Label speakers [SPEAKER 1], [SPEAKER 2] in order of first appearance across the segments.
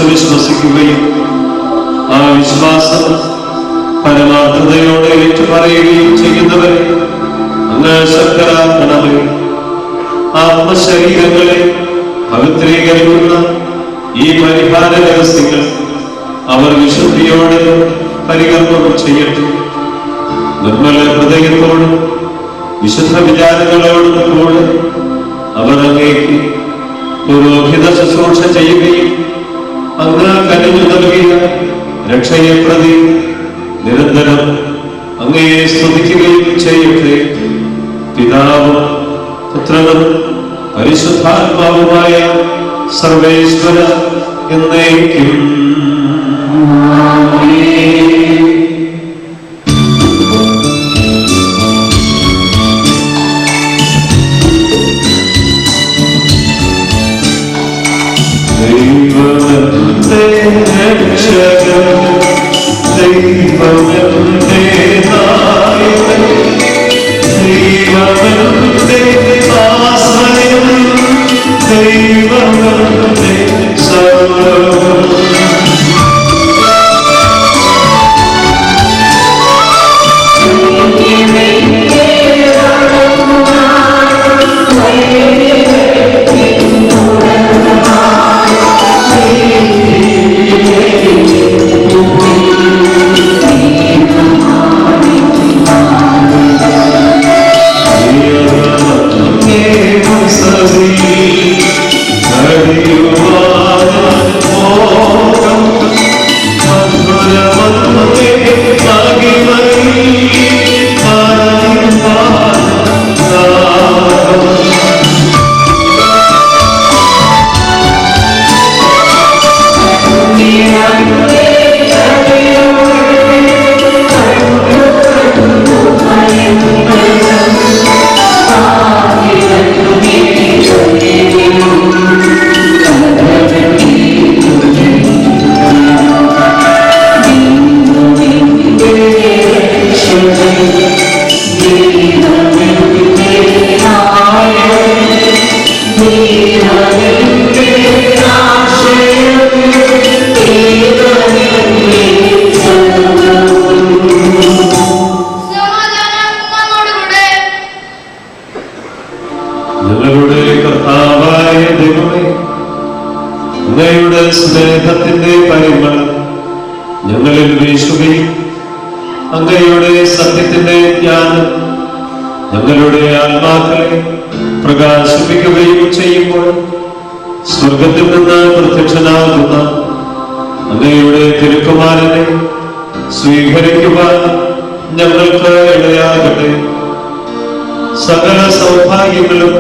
[SPEAKER 1] വിശ്വസിക്കുകയും ആ വിശ്വാസം പരമാർത്ഥതയോടെ ഏറ്റുപറയുകയും ചെയ്യുന്നവരെ അങ്ങ് ശക്തരാക്കണമേ. ആത്മശരീരങ്ങളെ പവിത്രീകരിക്കുന്ന ഈ പരിഹാര രഹസ്യങ്ങൾ അവർ വിശുദ്ധിയോടെ പരികർമ്മം ചെയ്യട്ടെ. നിർമ്മല ഹൃദയത്തോടും വിശുദ്ധ വിചാരങ്ങളോടും കൂടെ അവർ അങ്ങേക്ക് പുരോഹിത ശുശ്രൂഷ ചെയ്യുകയും അങ്ങ് കനിഞ്ഞു നൽകിയ രക്ഷയെ പ്രതി നിരന്തരം അങ്ങയെ സ്തുതിക്കുകയും ചെയ്യട്ടെ. പിതാവും പുത്രനും പരിശുദ്ധാത്മാവുമായ സർവേശ്വര എന്നേക്കും. ദൈവമേ രക്ഷകൻ, ദൈവമേ നായകൻ, ദൈവമേ ആശ്രയം, ദൈവമേ സർവ്വം. ഞങ്ങളുടെ കർത്താവായ ദൈവമേ, അങ്ങയുടെ സ്നേഹത്തിന്റെ പരിമളം ഞങ്ങളിൽ വീശുകയും അങ്ങയുടെ സത്യത്തിന്റെ ജ്ഞാനം ഞങ്ങളുടെ ആത്മാക്കളെ പ്രകാശിപ്പിക്കുകയും ചെയ്യുമ്പോൾ സ്വർഗത്തിൽ നിന്ന് പ്രത്യക്ഷനാകുന്ന അങ്ങയുടെ തിരുക്കുമാരനെ സ്വീകരിക്കുവാൻ ഞങ്ങൾക്ക് ഇടയാകട്ടെ. സകല സൗഭാഗ്യങ്ങളും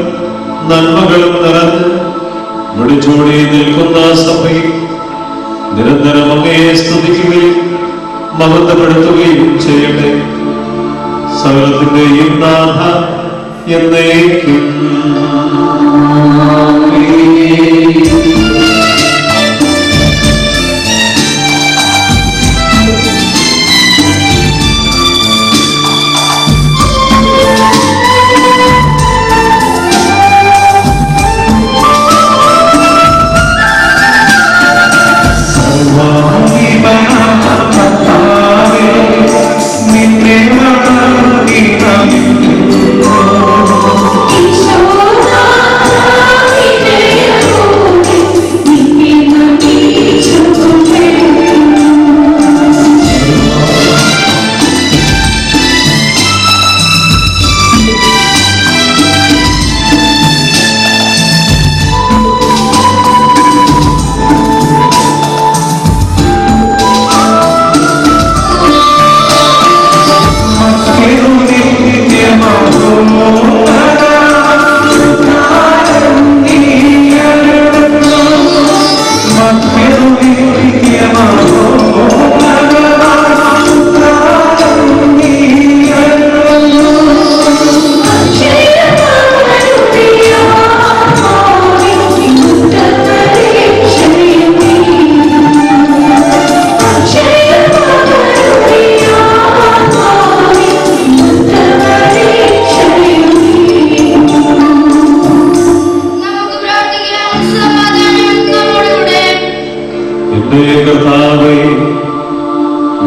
[SPEAKER 1] നന്മകളും നിറഞ്ഞ് മുടിച്ചൂടി നിൽക്കുന്ന സഭയിൽ നിരന്തരം അങ്ങയെ സ്തുതിക്കുകയും മഹത്വപ്പെടുത്തുകയും ചെയ്യട്ടെ. സകലത്തിന്റെയും നാഥ എന്നേക്കും.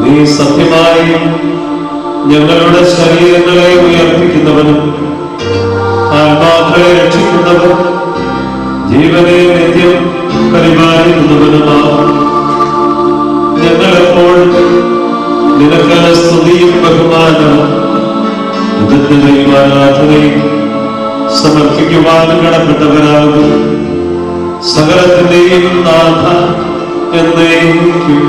[SPEAKER 1] നീ സത്യമായും ഞങ്ങളുടെ ശരീരങ്ങളെ ഉയർപ്പിക്കുന്നവനും ആത്മാക്കളെ രക്ഷിക്കുന്നവനും ജീവനെ നിത്യം പരിപാലിക്കുന്നവനുമാണ്. ഞങ്ങളെപ്പോൾ നിനക്ക് സ്തുതിയും ബഹുമാനവും വിദഗ്ധതയും ആരാധനയും സമർപ്പിക്കുവാനും കടപ്പെട്ടവരാകും. സകലത്തിന്റെയും നാഥ എന്നേക്കും.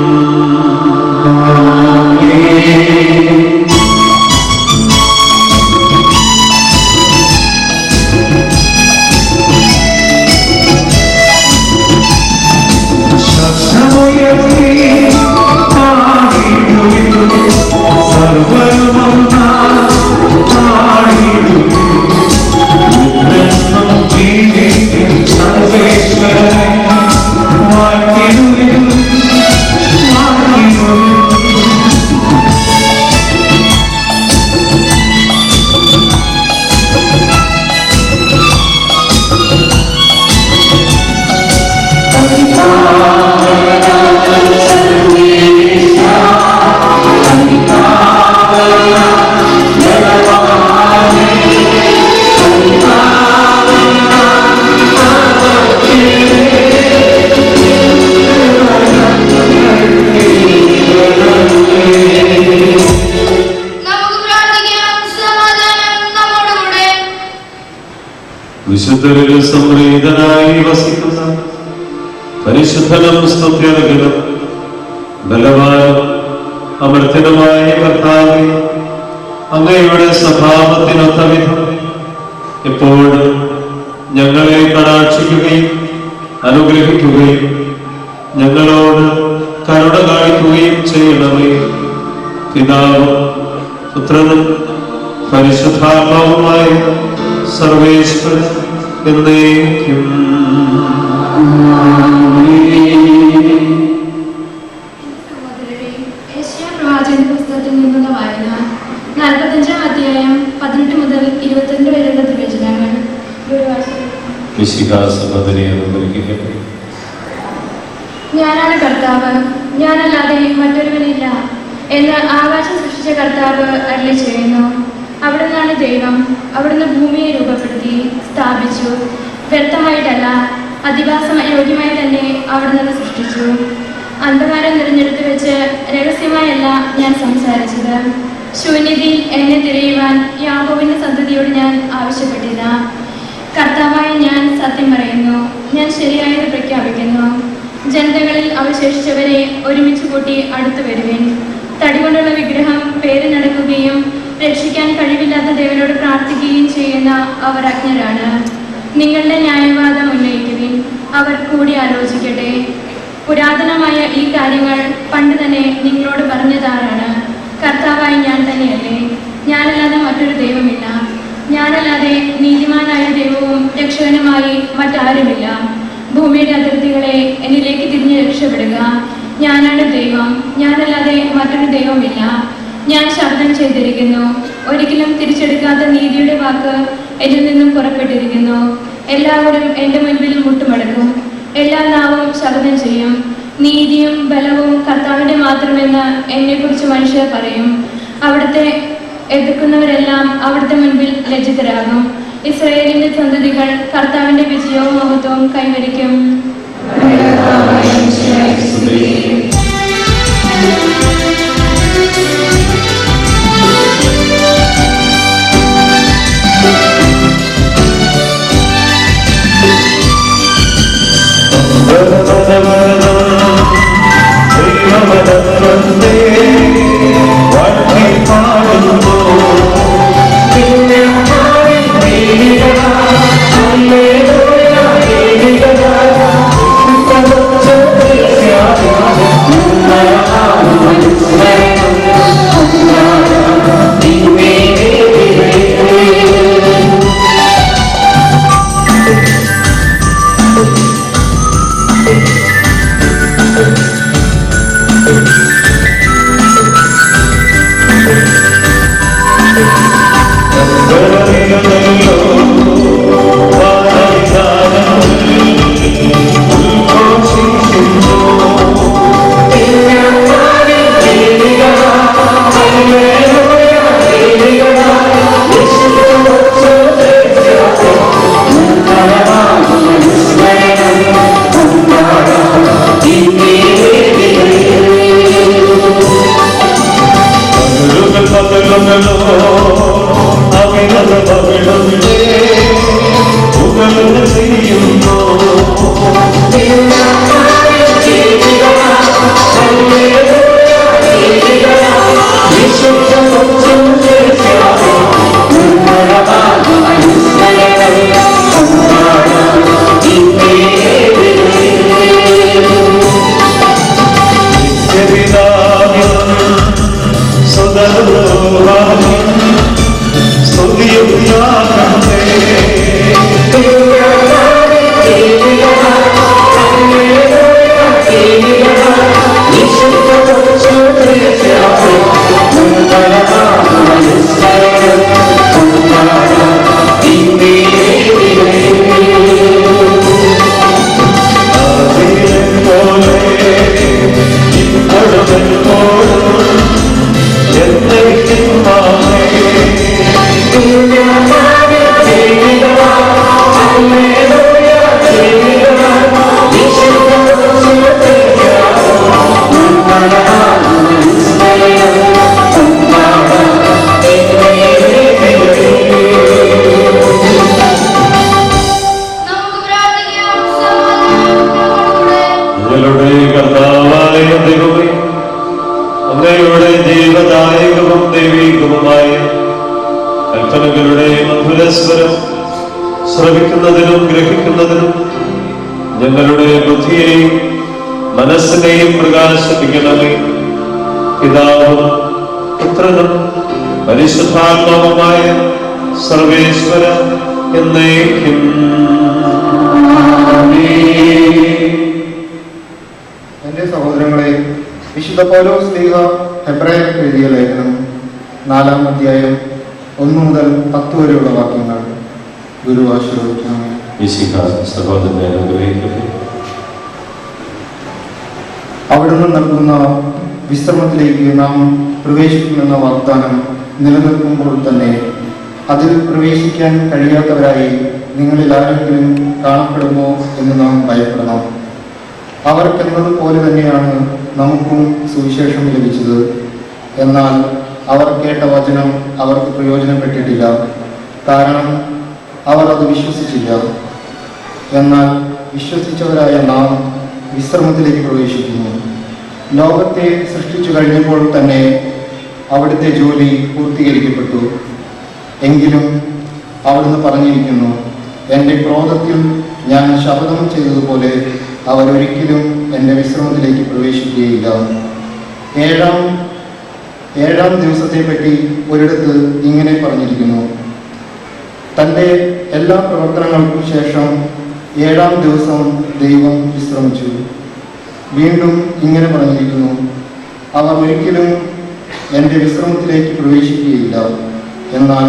[SPEAKER 1] വിശുദ്ധരിൽ സംപ്രീതനായി വസിക്കുന്ന പരിശുദ്ധനും സ്തുത്യർഹനും ബലവാനും അമർത്യനുമായ കർത്താവേ, അങ്ങയുടെ സ്വഭാവത്തിനൊത്ത വിധം എപ്പോഴും ഞങ്ങളെ കടാക്ഷിക്കുകയും അനുഗ്രഹിക്കുകയും ഞങ്ങളോട് കരുണ കാണിക്കുകയും ചെയ്യണമേ. പിതാവും പുത്രനും പരിശുദ്ധാത്മാവുമായ സർവേശ്വരൻ എന്നേക്കും.
[SPEAKER 2] പുസ്തകത്തിൽ നിന്നുള്ള വായന 45-ാം അധ്യായം 18 മുതൽ 22 വരെയുള്ള തിരുവചനങ്ങൾ.
[SPEAKER 1] സഹോദരിയെ അനുഗ്രഹിക്കട്ടെ.
[SPEAKER 2] ഞാനാണ് കർത്താവ്, ഞാനല്ലാതെ മറ്റൊരുവനില്ല എന്ന് ആകാശം സൃഷ്ടിച്ച കർത്താവ് അരുളി ചെയ്യുന്നു. അവിടുന്നാണ് ദൈവം. അവിടുന്ന് ഭൂമിയെ രൂപപ്പെടുത്തി സ്ഥാപിച്ചു. വ്യർത്ഥമായിട്ടല്ല, അധിവാസം യോഗ്യമായി തന്നെ അവിടുന്ന് സൃഷ്ടിച്ചു. അന്ധകാരം തിരഞ്ഞെടുത്ത് വെച്ച് രഹസ്യമായല്ല ഞാൻ സംസാരിച്ചത്. ശൂന്യതയിൽ എന്നെ തിരയുവാൻ യാക്കോബിന്റെ സന്തതിയോട് ഞാൻ ആവശ്യപ്പെട്ടില്ല. കർത്താവായ ഞാൻ സത്യം പറയുന്നു, ഞാൻ ശരിയായത് പ്രഖ്യാപിക്കുന്നു. ജനതകളിൽ അവശേഷിച്ചവരെ ഒരുമിച്ച് കൂട്ടി അടുത്തു വരുവിൻ. തടികൊണ്ടുള്ള വിഗ്രഹം പേര് നടക്കുകയും രക്ഷിക്കാൻ കഴിവില്ലാത്ത ദേവനോട് പ്രാർത്ഥിക്കുകയും ചെയ്യുന്ന അവർ അജ്ഞരാണ്. നിങ്ങളുടെ ന്യായവാദം ഉന്നയിക്കുവിൻ, അവർ കൂടി ആലോചിക്കട്ടെ. പുരാതനമായ ഈ കാര്യങ്ങൾ പണ്ട് തന്നെ നിങ്ങളോട് പറഞ്ഞതാരാണ്? കർത്താവായി ഞാൻ തന്നെയല്ലേ? ഞാനല്ലാതെ മറ്റൊരു ദൈവമില്ല. ഞാനല്ലാതെ നീതിമാനായ ദൈവവും രക്ഷകനുമായി മറ്റാരുമില്ല. ഭൂമിയുടെ അതിർത്തികളെ എന്നിലേക്ക് തിരിഞ്ഞ് രക്ഷപ്പെടുക. ഞാനാണ് ദൈവം, ഞാനല്ലാതെ മറ്റൊരു ദൈവമില്ല. ഞാൻ ശബ്ദം ചെയ്തിരിക്കുന്നു, ഒരിക്കലും തിരിച്ചെടുക്കാത്ത നീതിയുടെ വാക്ക് എന്നിൽ നിന്നും പുറപ്പെട്ടിരിക്കുന്നു. എല്ലാവരും എൻ്റെ മുൻപിൽ മുട്ടുമടക്കും, എല്ലാ നാവും ശബ്ദം ചെയ്യും. നീതിയും ബലവും കർത്താവിൻ്റെ മാത്രമെന്ന് എന്നെക്കുറിച്ച് മനുഷ്യർ പറയും. അവിടുത്തെ എതിർക്കുന്നവരെല്ലാം അവിടുത്തെ മുൻപിൽ ലജ്ജിതരാകും. ഇസ്രായേലിന്റെ സന്തതികൾ കർത്താവിന്റെ വിജയവും മഹത്വവും കൈവരിക്കും.
[SPEAKER 1] ശ്രവിക്കുന്നതിനും ഗ്രഹിക്കുന്നതിനും ഞങ്ങളുടെ ബുദ്ധിയെയും മനസ്സിനെയും പ്രകാശിപ്പിക്കണമേ. പിതാവും പുത്രനും പരിശുദ്ധാത്മാവുമായ സർവേശ്വര എന്നേക്കും.
[SPEAKER 3] എൻ്റെ സഹോദരങ്ങളെ, വിശുദ്ധ പൗലോസ് ശ്ലീഹ ഹെബ്രായർക്ക് എഴുതിയ ലേഖനം 4-ാം അധ്യായം 1 മുതൽ 10 വരെയുള്ള വാക്യങ്ങൾ ഗുരു ആശീർവദിക്കണമേ.
[SPEAKER 1] മിശിഹ സഹോദരനെ അനുഗ്രഹിക്കട്ടെ.
[SPEAKER 3] അവിടുന്ന് നൽകുന്ന വിശ്രമത്തിലേക്ക് നാം പ്രവേശിക്കുമെന്ന വാഗ്ദാനം നിലനിൽക്കുമ്പോൾ തന്നെ അതിൽ പ്രവേശിക്കാൻ കഴിയാത്തവരായി നിങ്ങളിൽ ആരെങ്കിലും കാണപ്പെടുമോ എന്ന് നാം ഭയപ്പെടണം. അവർക്കെന്നതുപോലെ തന്നെയാണ് നമുക്കും സുവിശേഷം ലഭിച്ചത്. എന്നാൽ അവർ കേട്ട വചനം അവർക്ക് പ്രയോജനപ്പെട്ടിട്ടില്ല, കാരണം അവർ അത് വിശ്വസിച്ചില്ല. എന്നാൽ വിശ്വസിച്ചവരായ നാം വിശ്രമത്തിലേക്ക് പ്രവേശിക്കുന്നു. ലോകത്തെ സൃഷ്ടിച്ചു കഴിഞ്ഞപ്പോൾ തന്നെ അവിടുത്തെ ജോലി പൂർത്തീകരിക്കപ്പെട്ടു. എങ്കിലും അവിടുന്ന് പറഞ്ഞിരിക്കുന്നു, എൻ്റെ ക്രോധത്തിൽ ഞാൻ ശപഥം ചെയ്തതുപോലെ അവരൊരിക്കലും എൻ്റെ വിശ്രമത്തിലേക്ക് പ്രവേശിക്കുകയില്ല. ഏഴാം ദിവസത്തെപ്പറ്റി ഒരിടത്ത് ഇങ്ങനെ പറഞ്ഞിരിക്കുന്നു, തൻ്റെ എല്ലാ പ്രവർത്തനങ്ങൾക്കും ശേഷം 7-ാം ദിവസം ദൈവം വിശ്രമിച്ചു. വീണ്ടും ഇങ്ങനെ പറഞ്ഞിരിക്കുന്നു, അവർ ഒരിക്കലും എൻ്റെ വിശ്രമത്തിലേക്ക് പ്രവേശിക്കുകയില്ല. എന്നാൽ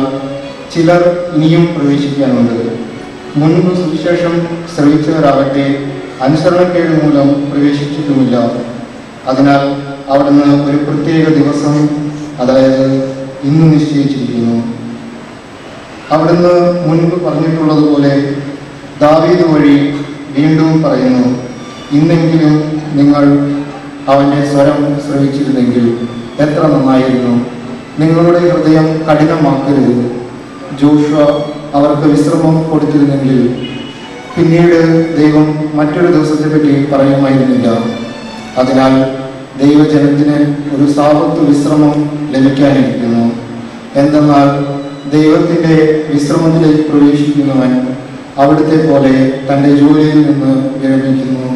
[SPEAKER 3] ചിലർ ഇനിയും പ്രവേശിക്കാനുണ്ട്. മുൻപ് സുവിശേഷം ശ്രവിച്ചവരാകട്ടെ അനുസരണക്കേട് മൂലം പ്രവേശിച്ചിട്ടുമില്ല. അതിനാൽ അവിടുന്ന് ഒരു പ്രത്യേക ദിവസം, അതായത് ഇന്ന് നിശ്ചയിച്ചിരിക്കുന്നു. അവിടുന്ന് മുൻപ് പറഞ്ഞിട്ടുള്ളതുപോലെ ദാവീദ് വഴി വീണ്ടും പറയുന്നു, ഇന്നെങ്കിലും നിങ്ങൾ അവൻ്റെ സ്വരം ശ്രവിച്ചിരുന്നെങ്കിൽ എത്ര നന്നായിരുന്നു. നിങ്ങളുടെ ഹൃദയം കഠിനമാക്കരുത്. ജോഷുവ അവർക്ക് വിശ്രമം കൊടുത്തിരുന്നെങ്കിൽ പിന്നീട് ദൈവം മറ്റൊരു ദിവസത്തെപ്പറ്റി പറയുമായിരുന്നില്ല. അതിനാൽ ദൈവജനത്തിന് ഒരു സാപത്ത് വിശ്രമം ലഭിക്കാനിരിക്കുന്നു. എന്തെന്നാൽ ദൈവത്തിൻ്റെ വിശ്രമത്തിലേക്ക് പ്രവേശിക്കുന്നവൻ അവിടുത്തെ പോലെ തൻ്റെ ജോലിയിൽ നിന്ന് വിരമിക്കുന്നു.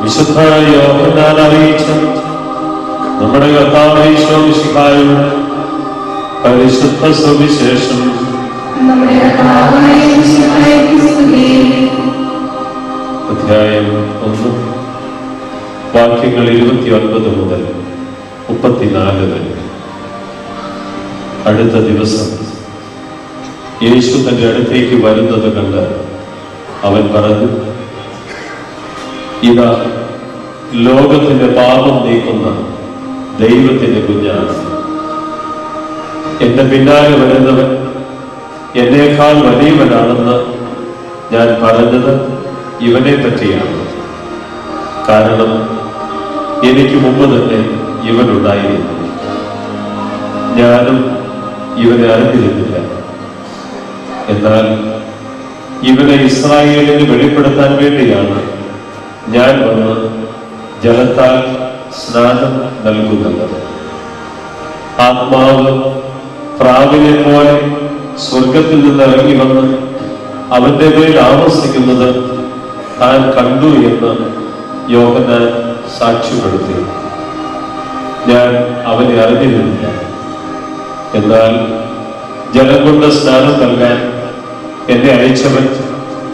[SPEAKER 1] വിശുദ്ധ യോഹന്നാൻ അറിയിച്ച നമ്മുടെ കർത്താവായ ഈശോ മിശിഹായുടെ പരിശുദ്ധ സുവിശേഷം അധ്യായം 1 വാക്യങ്ങൾ 29 മുതൽ 34 വരെ. അടുത്ത ദിവസം യേശു തന്റെ അടുത്തേക്ക് വരുന്നത് കണ്ട് അവൻ പറഞ്ഞു, ഇതാ ലോകത്തിന്റെ പാപം നീക്കുന്ന ദൈവത്തിന്റെ കുഞ്ഞാണ്. എന്റെ പിന്നാലെ വരുന്നവൻ എന്നേക്കാൾ വലിയവനാണെന്ന് ഞാൻ പറഞ്ഞത് ഇവനെ പറ്റിയാണ്. കാരണം എനിക്ക് മുമ്പ് തന്നെ ഇവനുണ്ടായിരുന്നു. ഞാനും ഇവനെ അറിഞ്ഞിരുന്നില്ല. എന്നാൽ ഇവനെ ഇസ്രായേലിന് വെളിപ്പെടുത്താൻ വേണ്ടിയാണ് ഞാൻ വന്ന് ജലത്താൽ സ്നാനം നൽകുന്നത്. ആത്മാവ് പ്രാവിനെ പോലെ സ്വർഗത്തിൽ നിന്ന് ഇറങ്ങി വന്ന് അവന്റെ മേൽ ആവസിക്കുന്നത് താൻ കണ്ടു എന്ന് യോഹന്നാൻ സാക്ഷ്യപ്പെടുത്തി. ഞാൻ അവനെ അറിഞ്ഞിരുന്നില്ല. എന്നാൽ ജലം കൊണ്ട് സ്നാനം നൽകാൻ എന്നെ അയച്ചവൻ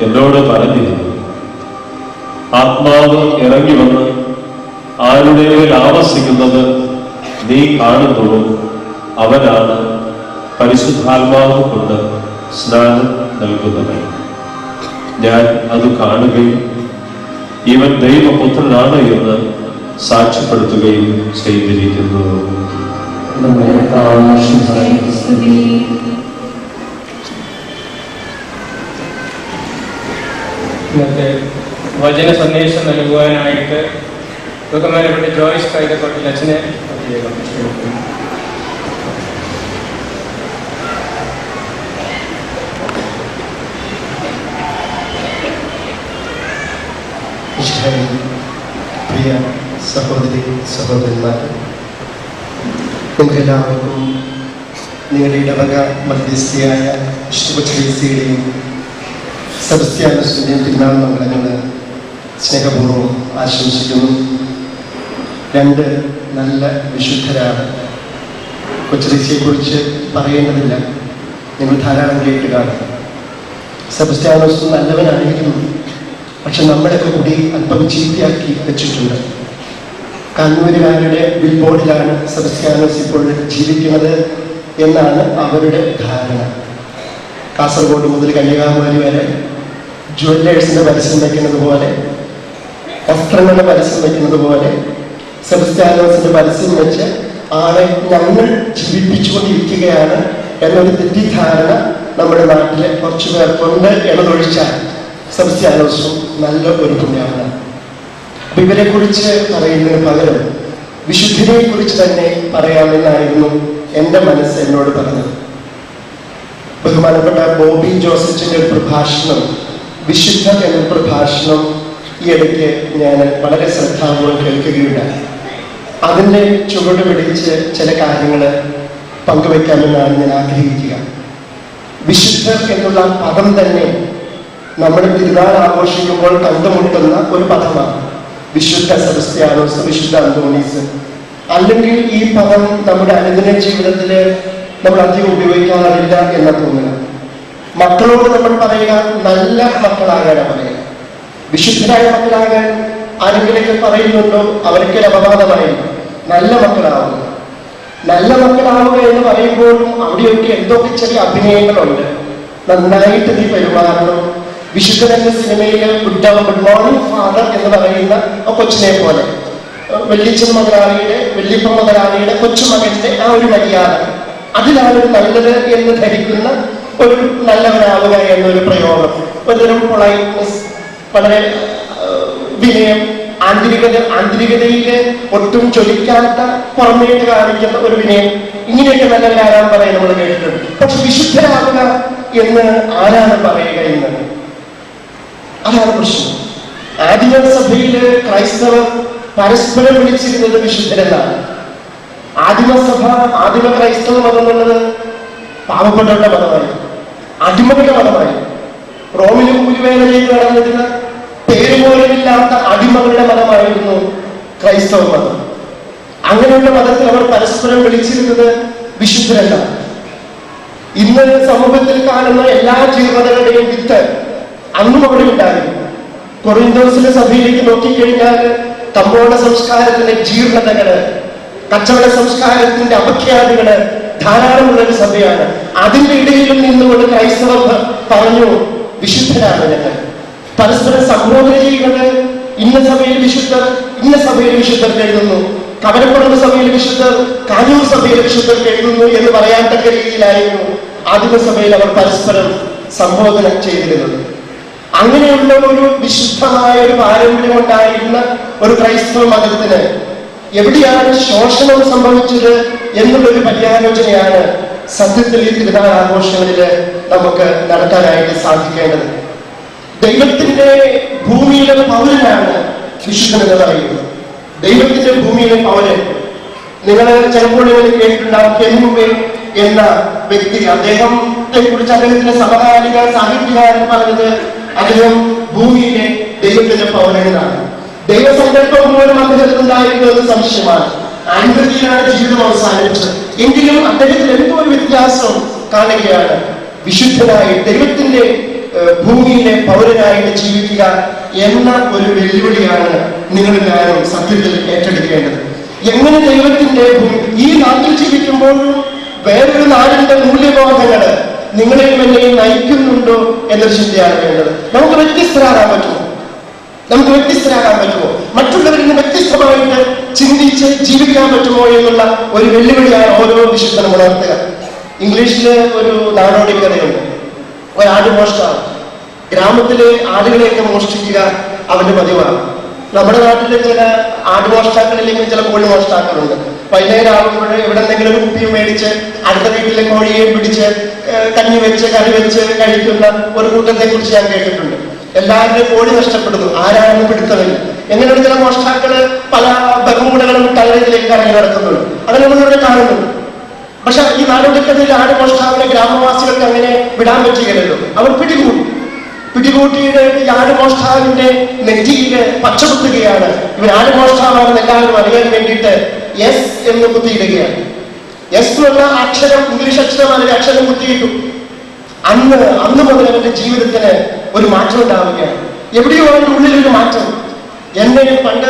[SPEAKER 1] എന്നോട് പറഞ്ഞിരുന്നു, ആത്മാവ് ഇറങ്ങി വന്ന് ആരുടെ മേൽ ആവസിക്കുന്നത് നീ കാണുന്നുവോ, അവനാണ് പരിശുദ്ധാത്മാവ് കൊണ്ട് സ്നാനം നൽകുന്നവൻ. ഞാൻ അത് കാണുകയും ഇവൻ ദൈവപുത്രനാണ് എന്ന് സാക്ഷ്യപ്പെടുത്തുകയും ചെയ്തിരിക്കുന്നു.
[SPEAKER 4] ഇന്നത്തെ വചന സന്ദേശം നൽകുവാനായിട്ട് ബഹുമാനപ്പെട്ട ജോയ്സ് കൈതക്കൊട്ടിൽ അച്ഛനെ പ്രത്യേകം ക്ഷണിക്കുന്നു.
[SPEAKER 5] പ്രിയ സഹോദരി സഹോദരന്മാർ, നിങ്ങൾക്കെല്ലാവർക്കും നിങ്ങളുടെ ഇടവക മധ്യസ്ഥയായ വിശുദ്ധയുടെയും സെബസ്ത്യാനോസിന്റെയും തിരുനാൾ മംഗളങ്ങൾ സ്നേഹപൂർവ്വം ആശംസിക്കുന്നു. രണ്ട് നല്ല വിശുദ്ധരാണ്. കൊച്ചുറീസിയെക്കുറിച്ച് പറയേണ്ടതില്ല, നിങ്ങൾ ധാരാളം കേട്ട് കാണും. സെബസ്ത്യാനോസ് നല്ലവനായിരുന്നു, പക്ഷെ നമ്മുടെയൊക്കെ കൂടി അല്പം ചീത്തയാക്കി വെച്ചിട്ടുണ്ട്. കണ്ണൂരുകാരുടെ ബിൽബോർഡിലാണ് സെബസ്ത്യാനോസ് ഇപ്പോൾ ജീവിക്കുന്നത് എന്നാണ് അവരുടെ ധാരണ. കാസർഗോഡ് മുതൽ കന്യാകുമാരി വരെ ജുവല്ലേഴ്സിന്റെ പരസ്യം വയ്ക്കുന്നത് പോലെ, വസ്ത്രങ്ങളുടെ പരസ്യം വയ്ക്കുന്നത് പോലെ സെബസ്ത്യാനോസിന്റെ പരസ്യം വെച്ച് ആളെ ഞങ്ങൾ ജീവിപ്പിച്ചുകൊണ്ടിരിക്കുകയാണ് എന്നൊരു തെറ്റിദ്ധാരണ നമ്മുടെ നാട്ടിലെ കുറച്ചു പേർക്കുണ്ട് എന്നതൊഴിച്ചാൽ സെബസ്ത്യാനോസും നല്ല ഒരു പുണ്യമാണ്. അപ്പൊ ഇവരെ കുറിച്ച് പറയുന്നതിന് പകരം വിശുദ്ധിനെ കുറിച്ച് തന്നെ പറയാമെന്നായിരുന്നു എൻ്റെ മനസ്സ് എന്നോട് പറഞ്ഞത്. ബഹുമാനപ്പെട്ട ബോബി ജോസഫിന്റെ ഒരു പ്രഭാഷണം, വിശുദ്ധ എന്ന പ്രഭാഷണം ഈ ഇടയ്ക്ക് ഞാൻ വളരെ ശ്രദ്ധാപൂർവ്വം കേൾക്കുകയുണ്ടായി. അതിൻ്റെ ചുവട് പിടിച്ച് ചില കാര്യങ്ങൾ പങ്കുവെക്കാമെന്നാണ് ഞാൻ ആഗ്രഹിക്കുക. വിശുദ്ധ എന്നുള്ള പദം തന്നെ നമ്മുടെ തിരുനാൾ ആഘോഷിക്കുമ്പോൾ കണ്ടുമുട്ടുന്ന ഒരു പദമാണ്. വിശുദ്ധ സെബസ്ത്യാനോസ്, വിശുദ്ധ അന്തോണീസ്. അല്ലെങ്കിൽ ഈ പദം നമ്മുടെ അനുദിന ജീവിതത്തിൽ നമ്മൾ അധികം ഉപയോഗിക്കാറില്ല എന്ന തോന്നുക. മക്കളോട് നമ്മൾ പറയുക നല്ല മക്കളാകാനാണ് പറയുക. വിശുദ്ധരായ മക്കളാകാൻ ആരെങ്കിലൊക്കെ പറയുന്നുണ്ടോ? അവർക്ക് അപവാദമായി നല്ല മക്കളാവുക. നല്ല മക്കളാവുക എന്ന് പറയുമ്പോഴും അവിടെയൊക്കെ എന്തൊക്കെ ചെറിയ അഭിനയങ്ങളുണ്ട്. നന്നായിട്ട് നീ പെരുമാറണം. വിശുദ്ധൻ എന്ന സിനിമയില് ഗുഡ് മോർണിംഗ് ഫാദർ എന്ന് പറയുന്ന കൊച്ചിനെ പോലെ വെള്ളിച്ചൻ മുതലാളിയുടെ, വെള്ളിപ്പ മുതലാളിയുടെ കൊച്ചുമകന്റെ ആ ഒരു മര്യാദ, അതിലാണ് നല്ലത് എന്ന് ധരിക്കുന്ന ഒരു നല്ലവനാവുക എന്നൊരു പ്രയോഗം. ഒരുതരം പൊളൈറ്റ്നസ്, വളരെ വിനയം, ആന്തരികതയിൽ ഒട്ടും ചൊലിക്കാത്ത പുറമേട്ട് കാണിക്കുന്ന ഒരു വിനയം, ഇങ്ങനെയൊക്കെ നല്ലവരാരാൻ പറയാൻ നമ്മൾ കേട്ടിട്ടുണ്ട്. പക്ഷെ വിശുദ്ധരാവുക എന്ന് ആരാണ് പറയുക എന്നത്? അതാണ് പ്രശ്നം. ആദിമസഭയില് ക്രൈസ്തവർ പരസ്പരം വിളിച്ചിരുന്നത് വിശുദ്ധരെന്നാണ്. ആദിമ ക്രൈസ്തവ മതം എന്നുള്ളത് പാവപ്പെട്ടവരുടെ മതമായി, അടിമകളുടെ മതമായി. റോമിലും കൂലിവേലയിലേക്ക് നടന്നിരുന്ന പേരുപോലുമില്ലാത്ത അടിമകളുടെ മതമായിരുന്നു ക്രൈസ്തവ മതം. അങ്ങനെയുള്ള മതത്തിൽ അവർ പരസ്പരം വിളിച്ചിരുന്നത് വിശുദ്ധരെന്നാണ്. ഇന്ന് സമൂഹത്തിൽ കാണുന്ന എല്ലാ ജീവതകളുടെയും വിത്ത് അന്നും അവിടെ ഉണ്ടായിരുന്നു. കൊറിന്തോസിലെ സഭയിലേക്ക് നോക്കിക്കഴിഞ്ഞാൽ കമ്പോള സംസ്കാരത്തിന്റെ ജീർണതകള്, കച്ചവട സംസ്കാരത്തിന്റെ അപഖ്യാതികള് ധാരാളമുള്ള ഒരു സഭയാണ്. അതിന്റെ ഇടയിലും നിന്നുകൊണ്ട് ക്രൈസ്തവർ പറഞ്ഞു വിശുദ്ധരാണ് ഞങ്ങൾ. പരസ്പരം സംബോധന ചെയ്യുന്നത് ഇന്ന സഭയിൽ വിശുദ്ധർ, ഇന്ന സഭയിൽ വിശുദ്ധർ എഴുതുന്നു, കവരപ്പുറം സഭയിൽ വിശുദ്ധർ, കാഞ്ഞൂർ സഭയിൽ വിശുദ്ധർ എഴുതുന്നു എന്ന് പറയാൻ തക്ക രീതിയിലായിരുന്നു ആദിമസഭയിൽ അവർ പരസ്പരം സംബോധന ചെയ്തിരുന്നത്. അങ്ങനെയുള്ള ഒരു വിശുദ്ധമായ ഒരു പാരമ്പര്യം ഉണ്ടായിരുന്ന ഒരു ക്രൈസ്തവ മതത്തിന് എവിടെയാണ് ശോഷണം സംഭവിച്ചത് എന്നുള്ളൊരു പര്യാലോചനയാണ് സത്യത്തിൽ ഈ തിരുനാൾ ആഘോഷങ്ങളിൽ നമുക്ക് നടത്താനായിട്ട് സാധിക്കേണ്ടത്. ദൈവത്തിന്റെ ഭൂമിയിലെ പൗരനാണ് വിശുദ്ധൻ എന്ന് പറയുന്നത്. ദൈവത്തിന്റെ ഭൂമിയിലെ പൗരൻ. നിങ്ങൾ ചിലപ്പോൾ നിങ്ങൾ കേട്ടിട്ടുണ്ടാവും കെമുവേ എന്ന വ്യക്തി. അദ്ദേഹത്തെ കുറിച്ച് അദ്ദേഹത്തിന്റെ സമകാലിക സാഹിത്യകാരൻ പറഞ്ഞത് അദ്ദേഹം ഭൂമിയിലെ ദൈവത്തിന്റെ പൗരനാണ്. ദൈവസങ്കല്പം പോലും അദ്ദേഹത്തിന് ഉണ്ടായിരുന്നു എന്ന് സംശയമാണ്. അൻപതിയിലാണ് ജീവിതം അവസാനിച്ചത്. എങ്കിലും അദ്ദേഹത്തിൽ എന്തോ ഒരു വ്യത്യാസം കാണുകയാണ്. വിശുദ്ധനായി ദൈവത്തിന്റെ ഭൂമിയിലെ പൗരനായിട്ട് ജീവിക്കുക എന്ന ഒരു വെല്ലുവിളിയാണ് നിങ്ങൾ ഞാനും സത്യത്തിൽ ഏറ്റെടുക്കേണ്ടത്. എങ്ങനെ ദൈവത്തിന്റെ ഈ നാട്ടിൽ ജീവിക്കുമ്പോഴും വേറൊരു നാടിന്റെ മൂല്യബോധങ്ങള് നിങ്ങളെയും എന്നെയും നയിക്കുന്നുണ്ടോ എന്നൊരു ചിന്തയാണ് വേണ്ടത്. നമുക്ക് വ്യത്യസ്തരാകാൻ പറ്റുമോ? മറ്റുള്ളവരിൽ നിന്ന് വ്യത്യസ്തമായിട്ട് ചിന്തിച്ച് ജീവിക്കാൻ പറ്റുമോ എന്നുള്ള ഒരു വെല്ലുവിളിയാണ് ഓരോ വിശുദ്ധനും ഉണർത്തുക. ഇംഗ്ലീഷില് ഒരു നാടോടി കഥയുണ്ട്. ഒരാട് മോഷ്ടാവ് ഗ്രാമത്തിലെ ആടുകളെയൊക്കെ മോഷ്ടിക്കുക അവന്റെ പതിവാണ്. നമ്മുടെ നാട്ടിലെ ചില ആടുമോഷ്ടാക്കളില്ലെങ്കിൽ ചില കോഴി മോഷ്ടാക്കളുണ്ട്. വൈകുന്നേരം ആകുമ്പോൾ എവിടെ എന്തെങ്കിലും ഒരു കുപ്പിയും മേടിച്ച് അടുത്ത വീട്ടിലെ കോഴിയെ പിടിച്ച് കഞ്ഞി വെച്ച് കറി വെച്ച് കഴിക്കുന്ന ഒരു കൂട്ടത്തെ കുറിച്ച് ഞാൻ കേട്ടിട്ടുണ്ട്. എല്ലാവരുടെയും കോഴി നഷ്ടപ്പെടുന്നു, ആരാണെന്ന് പിടുത്തമില്ല. എങ്ങനെയാണ് ചില മോഷ്ടാക്കള് പല ബഹുമൂടകളും തലയിലേക്ക് ഇറങ്ങി നടക്കുന്നുണ്ട്. അങ്ങനെ നമ്മളിവിടെ കാണുന്നുണ്ട്. പക്ഷെ ഈ നാടോടിക്കഥയിൽ ആടുമോഷ്ടാവിനെ ഗ്രാമവാസികൾക്ക് അങ്ങനെ വിടാൻ പറ്റുകയല്ലോ. അവർ പിടികൂട്ടിയിട്ട് ഈ ആടുമോഷ്ടാവിന്റെ നെറ്റിയില് പച്ച കുത്തുകയാണ്. ഇവർ ആടുമോഷ്ടാവാണെന്ന് എല്ലാവരും അറിയാൻ വേണ്ടിയിട്ട് എസ് എന്ന് കുത്തിയിടുകയാണ്. എസ് എന്നുള്ള അക്ഷരം ഇംഗ്ലീഷ് അക്ഷരമാണ്. അക്ഷരം കുത്തിയിട്ടു. അന്ന് മുതൽ അവന്റെ ജീവിതത്തിന് ഒരു മാറ്റം ഉണ്ടാവുകയാണ്. എവിടെയോ അവന്റെ ഉള്ളിലൊരു മാറ്റം. എന്നെ പണ്ട്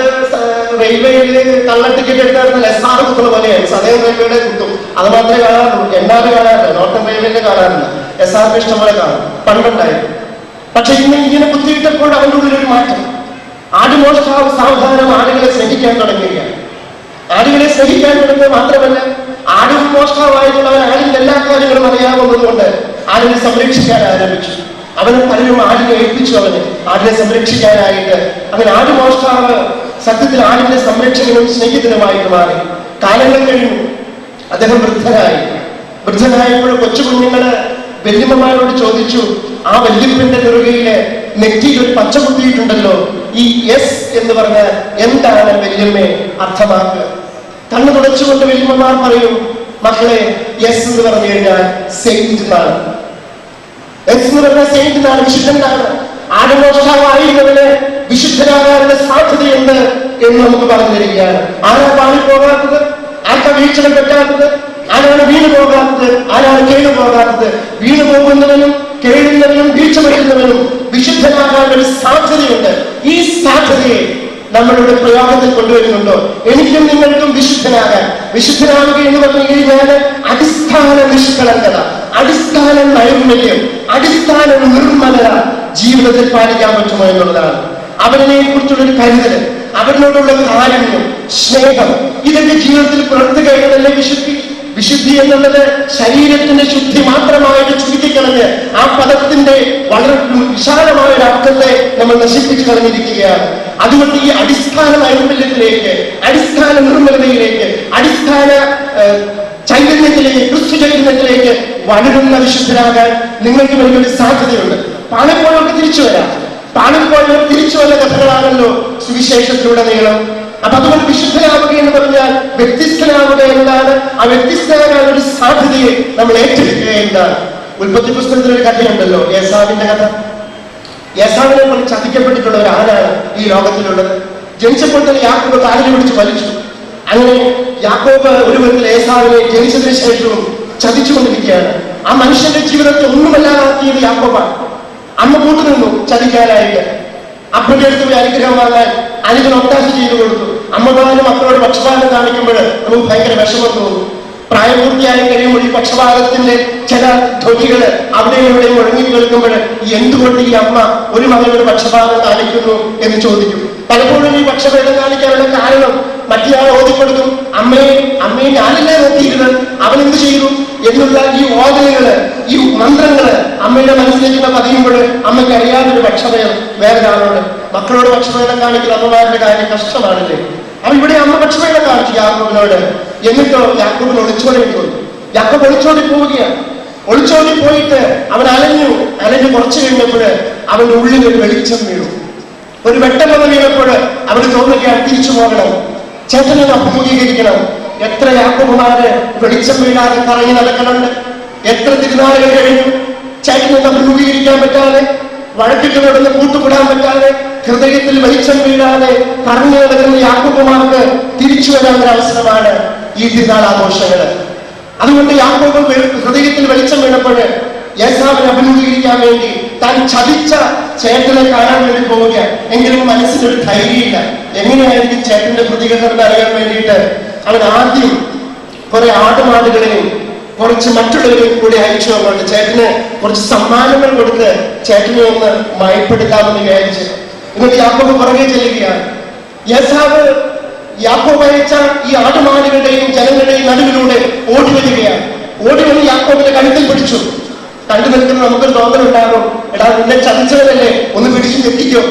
[SPEAKER 5] റെയിൽവേയിൽ കള്ള ടിക്കറ്റ് എടുത്താൽ SR കുത്തുന്ന പോലെയാണ്. സദൈവ് റെയിൽവേയുടെ കുത്തും. അത് മാത്രമേ കാണാറുള്ളൂ. NR കാണാറില്ല. നോർത്തൺ റെയിൽവേന്റെ കാണാറില്ല. SR ഇഷ്ടംപോലെ കാണും പണ്ടുണ്ടായിരുന്നു. പക്ഷെ ഇന്ന് ഇങ്ങനെ കുത്തിയിട്ടപ്പോൾ അവന്റെ ഉള്ളിലൊരു മാറ്റം. ആടുമോഷ്ടാവ് സാവധാനം ആടുകളെ സ്നേഹിക്കാൻ തുടങ്ങുകയാണ്. ആടുകളെ സ്നേഹിക്കാൻ തുടങ്ങുന്നത് മാത്രമല്ല, ആടും മോഷ്ടാവായതുള്ളവൻ ആടിന്റെ എല്ലാ കാര്യങ്ങളും അറിയാവുന്നതുകൊണ്ട് ആടിനെ സംരക്ഷിക്കാൻ ആരംഭിച്ചു. അവന് പലരും ആടിനെ ഏൽപ്പിച്ചു. അവന് ആടിനെ സംരക്ഷിക്കാനായിട്ട്. അങ്ങനെ ആടുമോഷ്ടാവ് സത്യത്തിൽ ആടിന്റെ സംരക്ഷകനും സ്നേഹിതനുമായിട്ട് മാറി. കാലങ്ങൾ കഴിഞ്ഞു. അദ്ദേഹം വൃദ്ധനായപ്പോൾ കൊച്ചു കുഞ്ഞുങ്ങള് വല്യമ്മമാരോട് ചോദിച്ചു, ആ വല്യപ്പന്റെ നെറുകയില് നെറ്റിയിൽ ഒരു പച്ച കുത്തിയിട്ടുണ്ടല്ലോ, ഈ എസ് എന്ന് പറഞ്ഞാൽ എന്താണ് വല്യമ്മയെ അർത്ഥമാക്കുക? കണ്ണു തുടച്ചുകൊണ്ട് വല്യമ്മമാർ പറയും, മക്കളെ എസ് എന്ന് പറഞ്ഞു കഴിഞ്ഞാൽ സെയിന്റ് എന്നാണ്. എസ് എന്ന് പറഞ്ഞാൽ സെയിന്റ് എന്നാണ്, വിശുദ്ധനാണ്. ആടുമോഷ്ടാവായിരുന്നവന് വിശുദ്ധനാകാനുള്ള സാധ്യതയുണ്ട് എന്ന് നമുക്ക് പറഞ്ഞു തരികയാണ്. ആരാ പാളിപ്പോകാത്തത്? ആർക്കാ വീഴ്ചകൾ പറ്റാത്തത്? ആരാണ് വീണു പോകാത്തത്? ആരാണ് കേടു പോകാത്തത്? വീണു പോകുന്നവനും കേഴുന്നവനും വീഴ്ച വരുന്നവനും വിശുദ്ധനാകാൻ ഒരു സാധ്യതയുണ്ട്. ഈ സാധ്യതയെ നമ്മളുടെ പ്രയോഗത്തിൽ കൊണ്ടുവരുന്നുണ്ടോ? എനിക്കും നിങ്ങൾക്കും വിശുദ്ധനാവുക എന്ന് പറഞ്ഞു കഴിഞ്ഞാൽ അടിസ്ഥാന നിഷ്കളങ്കത, അടിസ്ഥാന നൈർമല്യം, അടിസ്ഥാന നിർമ്മലത ജീവിതത്തിൽ പാലിക്കാൻ പറ്റുമോ എന്നുള്ളതാണ്. അവനെ കുറിച്ചുള്ളൊരു കരുതൽ, അവനോടുള്ള കാരുണ്യം, സ്നേഹം, ഇതൊക്കെ ജീവിതത്തിൽ പുറത്തു കഴിയുന്നതല്ലേ വിശുദ്ധി എന്നുള്ളത് ശരീരത്തിന്റെ ശുദ്ധി മാത്രമായിട്ട് ചുരുക്കിക്കളഞ്ഞ് ആ പദത്തിന്റെ വളരെ വിശാലമായ ഒരു അർത്ഥത്തെ നമ്മൾ നശിപ്പിച്ചു കളഞ്ഞിരിക്കുകയാണ്. അതുകൊണ്ട് ഈ അടിസ്ഥാന നൈർമല്യത്തിലേക്ക്, അടിസ്ഥാന നിർമ്മലതയിലേക്ക്, അടിസ്ഥാന ചൈതന്യത്തിലേക്ക്, ക്രിസ്തു ചൈതന്യത്തിലേക്ക് വളരുന്ന വിശുദ്ധരാകാൻ നിങ്ങൾക്ക് വലിയൊരു സാധ്യതയുണ്ട്. പാളിപ്പോയവർക്ക് തിരിച്ചു വരാം. പാളിപ്പോയവർ തിരിച്ചു വന്ന കഥകളാണല്ലോ സുവിശേഷത്തിലുടനീളം. അപ്പൊ അതുകൊണ്ട് വിശുദ്ധനാവുക എന്ന് പറഞ്ഞാൽ വ്യത്യസ്തനാവുക എന്നതാണ്. ആ വ്യത്യസ്തനാകാൻ ഒരു സാധ്യതയെ നമ്മൾ ഏറ്റെടുക്കുക എന്നതാണ്. ഉൽപ്പത്തി പുസ്തകത്തിലൊരു കഥയുണ്ടല്ലോ, ഏസാവിന്റെ കഥ. ഏസാവിനെ പോലെ ചതിക്കപ്പെട്ടിട്ടുള്ള ഒരു ആനാണ് ഈ ലോകത്തിലുള്ളത്. ജനിച്ചപ്പോൾ തന്നെ യാക്കോബ് കാലിൽ പിടിച്ച് വലിച്ചു. അങ്ങനെ യാക്കോബ് ഒരു വിധത്തിൽ ഏസാവിനെ ജനിച്ചതിന് ശേഷവും ചതിച്ചുകൊണ്ടിരിക്കുകയാണ്. ആ മനുഷ്യന്റെ ജീവിതത്തെ ഒന്നുമല്ലാതാക്കിയത് യാക്കോബാണ്. അമ്മ കൂട്ടുനിന്നു ചതിക്കാനായിട്ട്. അപ്പന്റെ അടുത്ത് പോയി അനുഗ്രഹം വാങ്ങാൻ അനുജൻ ഒത്താശ ചെയ്തു കൊടുത്തു. അമ്മമാരും മക്കളോട് പക്ഷപാതം കാണിക്കുമ്പോൾ നമുക്ക് ഭയങ്കര വിഷമം തോന്നും. പ്രായപൂർത്തിയായി കഴിയുമ്പോൾ ഈ പക്ഷപാതത്തിന്റെ ചില ധ്വനികള് അവിടെയും ഇവിടെയും മുഴങ്ങി കേൾക്കുമ്പോൾ എന്തുകൊണ്ട് ഈ അമ്മ ഒരു മകനോട് പക്ഷപാതം കാണിക്കുന്നു എന്ന് ചോദിക്കും. പലപ്പോഴും ഈ പക്ഷഭേദം കാണിക്കാനുള്ള കാരണം മറ്റേയാൾ ഓതിക്കൊടുക്കും, അമ്മയെ ഞാനല്ലേ നോക്കിയിരുന്നത്, അവൻ എന്ത് ചെയ്തു എന്നുള്ള ഈ ഓതലുകള്, ഈ മന്ത്രങ്ങള് അമ്മയുടെ മനസ്സിലേക്ക് പതിയുമ്പോൾ അമ്മയ്ക്ക് അറിയാതൊരു പക്ഷഭേദം വേറൊരാളോട്, മക്കളോട് പക്ഷഭേദം കാണിക്കുന്ന അമ്മമാരുടെ കാര്യം കഷ്ടമാണല്ലേ. അപ്പൊ ഇവിടെ അമ്മ പക്ഷഭേദം കാണിച്ചു യാക്കോബിനോട്. എന്നിട്ടോ യാക്കോബിന് ഒളിച്ചോടേണ്ടി വന്നു. യാക്കോബ് ഒളിച്ചോടി പോവുകയാണ്. ഒളിച്ചോടി പോയിട്ട് അവൻ അലഞ്ഞു കുറച്ചു കഴിഞ്ഞപ്പോൾ അവന്റെ ഉള്ളിൽ ഒരു വെളിച്ചം വീണു. ഒരു വെട്ടം വന്ന് വീണപ്പോൾ അവന് തോന്നുകയാണ് തിരിച്ചു പോകണം, ചേട്ടനെ അഭിമുഖീകരിക്കണം. എത്ര യാക്കോബുമാര് വെളിച്ചം വീഴാതെ കറങ്ങി നടക്കുന്നുണ്ട്. എത്ര തിരുനാളുകൾ കഴിഞ്ഞു ചേട്ടനെ അഭിമുഖീകരിക്കാൻ പറ്റാതെ, വഴക്കിട്ടുകൊടുന്ന് കൂട്ടുകൂടാൻ പറ്റാതെ, ഹൃദയത്തിൽ വെളിച്ചം വീഴാതെ കറങ്ങി നടക്കുന്ന യാക്കോബുമാർക്ക് തിരിച്ചു വരാനൊരു അവസരമാണ് ഈ തിരുനാൾ ആഘോഷങ്ങള്. അതുകൊണ്ട് യാക്കോബ് ഹൃദയത്തിൽ വെളിച്ചം വീണപ്പോൾ ഏസാവിനെ അഭിമുഖീകരിക്കാൻ വേണ്ടി താൻ ചതിച്ച ചേട്ടനെ കാണാൻ വേണ്ടി പോവുക. എങ്കിലും മനസ്സിനൊരു ധൈര്യമില്ല. എങ്ങനെയായിരിക്കും ചേട്ടന്റെ പ്രതികരണം അറിയാൻ വേണ്ടിയിട്ട് അവൻ ആദ്യം കുറെ ആടുമാടുകളെയും കുറച്ച് മറ്റുള്ളവരെയും കൂടി അയച്ചു. അങ്ങോട്ട് ചേട്ടന് കുറച്ച് സമ്മാനങ്ങൾ കൊടുത്ത് ചേട്ടനെ ഒന്ന് മയപ്പെടുത്താമെന്ന് വിചാരിച്ച് എന്നിട്ട് യാക്കോബ് പുറകെ ചെല്ലുകയാണ്. ഏസാവ് യാക്കോബ് അയച്ച ഈ ആടുമാടുകളുടെയും ജനങ്ങളുടെയും നടുവിലൂടെ ഓടി വരികയാണ്. ഓടി വന്ന് യാക്കോബിന്റെ കഴുത്തിൽ പിടിച്ചു. കണ്ടു നിൽക്കുന്ന നമുക്കൊരു തോന്നലുണ്ടാകും, എടാ നിന്നെ ചതിച്ചവരല്ലേ, ഒന്ന് പിടിച്ചു ഞെട്ടിക്കോ,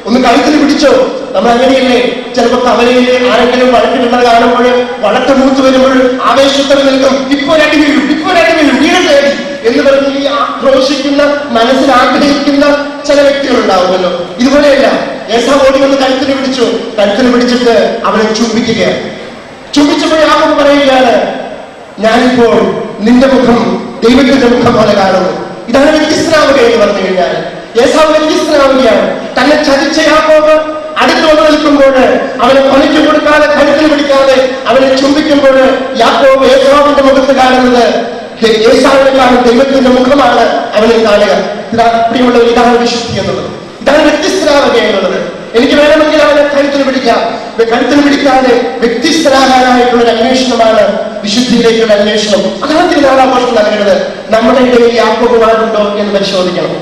[SPEAKER 5] ഒന്ന് കഴുത്തിൽ പിടിച്ചോ. നമ്മൾ അങ്ങനെയല്ലേ ചിലപ്പോ കവലയിൽ ആരെങ്കിലും വഴക്കിടുന്നത് കാണുമ്പോൾ, വഴക്ക് മൂത്ത് വരുമ്പോൾ ആവേശത്തിൽ നിൽക്കും, ഇപ്പൊ രടി വീഴും വീഴട്ടെ എന്ന് പറഞ്ഞ് ഈ ആക്രോശിക്കുന്ന, മനസ്സിൽ ആഗ്രഹിക്കുന്ന ചില വ്യക്തികളുണ്ടാവുമല്ലോ. ഇതുപോലെയല്ല, ഏസാവ് ഓടി വന്ന് കഴുത്തിന് പിടിച്ചിട്ട് അവനെ ചുംബിക്കുകയാണ്. ചുംബിച്ചപ്പോൾ യാക്കോബ് പറയുകയാണ്, ഞാനിപ്പോൾ നിന്റെ മുഖം ദൈവത്തിന്റെ മുഖം പോലെ കാണുന്നു. ഇതാണ് വ്യത്യസ്തനാവുക എന്ന് പറഞ്ഞു കഴിഞ്ഞാൽ ഏസാവ് വ്യത്യസ്തനാവുകയാണ്. തന്നെ ചതിച്ച യാക്കോബ് അടുത്ത് വന്ന് നിൽക്കുമ്പോൾ അവനെ കൊലയ്ക്ക് കൊടുക്കാതെ, കഴുത്തിൽ പിടിക്കാതെ അവനെ ചുംബിക്കുമ്പോൾ യാക്കോബ് ഏസാവിന്റെ മുഖത്ത് കാണുന്നത് ഏസാവിനെക്കാളും ദൈവത്തിന്റെ മുഖമാണ് അവനെ കാണുക. പ്രിയമുള്ളവർ, ഇതാണ് വിശുദ്ധി എന്നുള്ളത്, ഇതാണ് വ്യത്യസ്തനാവുക എന്നുള്ളത്. എനിക്ക് വേണമെങ്കിൽ അവനെ കഴുത്തിന് പിടിക്കാം, കഴുത്തിന് പിടിക്കാതെ വ്യത്യസ്തരാകാനായിട്ടുള്ള ഒരു അന്വേഷണമാണ് വിശുദ്ധിയിലേക്കുള്ള അന്വേഷണം. അതാണ് തിരുനാളാഘോഷം നൽകുന്നത്. നമ്മുടെ ഇടയിൽ യാക്കോബുമാരുണ്ടോ എന്ന് പരിശോധിക്കണം.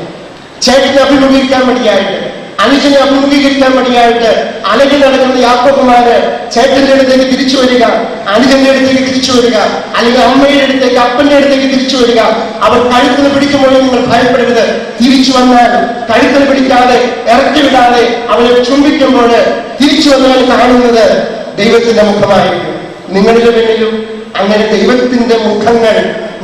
[SPEAKER 5] ചേട്ടനെ അഭിമുഖീകരിക്കാൻ വേണ്ടിയായിട്ട്, അനുജനെ അഭിമുഖീകരിക്കാൻ വേണ്ടിയായിട്ട് അലകി നടക്കുന്ന യാക്കോബുമാര് ചേട്ടന്റെ അടുത്തേക്ക് തിരിച്ചു വരിക, അനുജന്റെ അടുത്തേക്ക് തിരിച്ചു വരിക, അല്ലെങ്കിൽ അമ്മയുടെ അടുത്തേക്ക്, അപ്പന്റെ അടുത്തേക്ക് തിരിച്ചു വരിക. അവർ കഴുത്തിന് പിടിക്കുമ്പോൾ നിങ്ങൾ ഭയപ്പെടരുത്. തിരിച്ചു വന്നാൽ കഴുത്തിന് പിടിക്കാതെ, ഇറക്കി വിടാതെ അവനെ ചുംബിക്കുമ്പോൾ തിരിച്ചു വന്നാൽ കാണുന്നത് ദൈവത്തിന്റെ മുഖമായിരിക്കും. നിങ്ങളുടെ പിന്നിലും അങ്ങനെ ദൈവത്തിന്റെ മുഖങ്ങൾ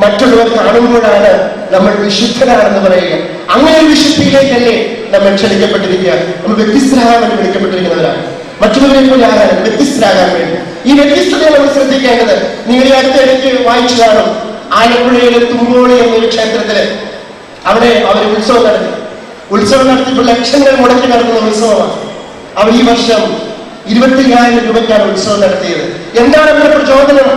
[SPEAKER 5] മറ്റുള്ളവർ കാണുമ്പോഴാണ് നമ്മൾ വിശുദ്ധരാണെന്ന് പറയുക. അങ്ങനെ ഒരു വിശുദ്ധിയിലേക്കല്ലേ നമ്മൾ ക്ഷണിക്കപ്പെട്ടിരിക്കുക. നമ്മൾ വ്യത്യസ്തരാകാൻ വേണ്ടി വിളിക്കപ്പെട്ടിരിക്കുന്നവരാണ്. മറ്റുള്ളവരെ പോലെ ആകാൻ, വ്യത്യസ്തരാകാൻ വേണ്ടി. ഈ വ്യത്യസ്തതയെ നമ്മൾ ശ്രദ്ധിക്കേണ്ടത്. നിങ്ങൾ ഈ അടുത്തിടയ്ക്ക് വായിച്ചു കാണും, ആലപ്പുഴയിലെ തുമ്പോളി എന്നൊരു ക്ഷേത്രത്തില് അവിടെ അവർ ഉത്സവം നടത്തിയപ്പോൾ ലക്ഷങ്ങൾ മുടക്കി നടത്തുന്ന ഉത്സവമാണ്. അവർ ഈ വർഷം 25,000 രൂപയ്ക്കാണ് ഉത്സവം നടത്തിയത്. എന്താണ് അവരുടെ പ്രചോദനം?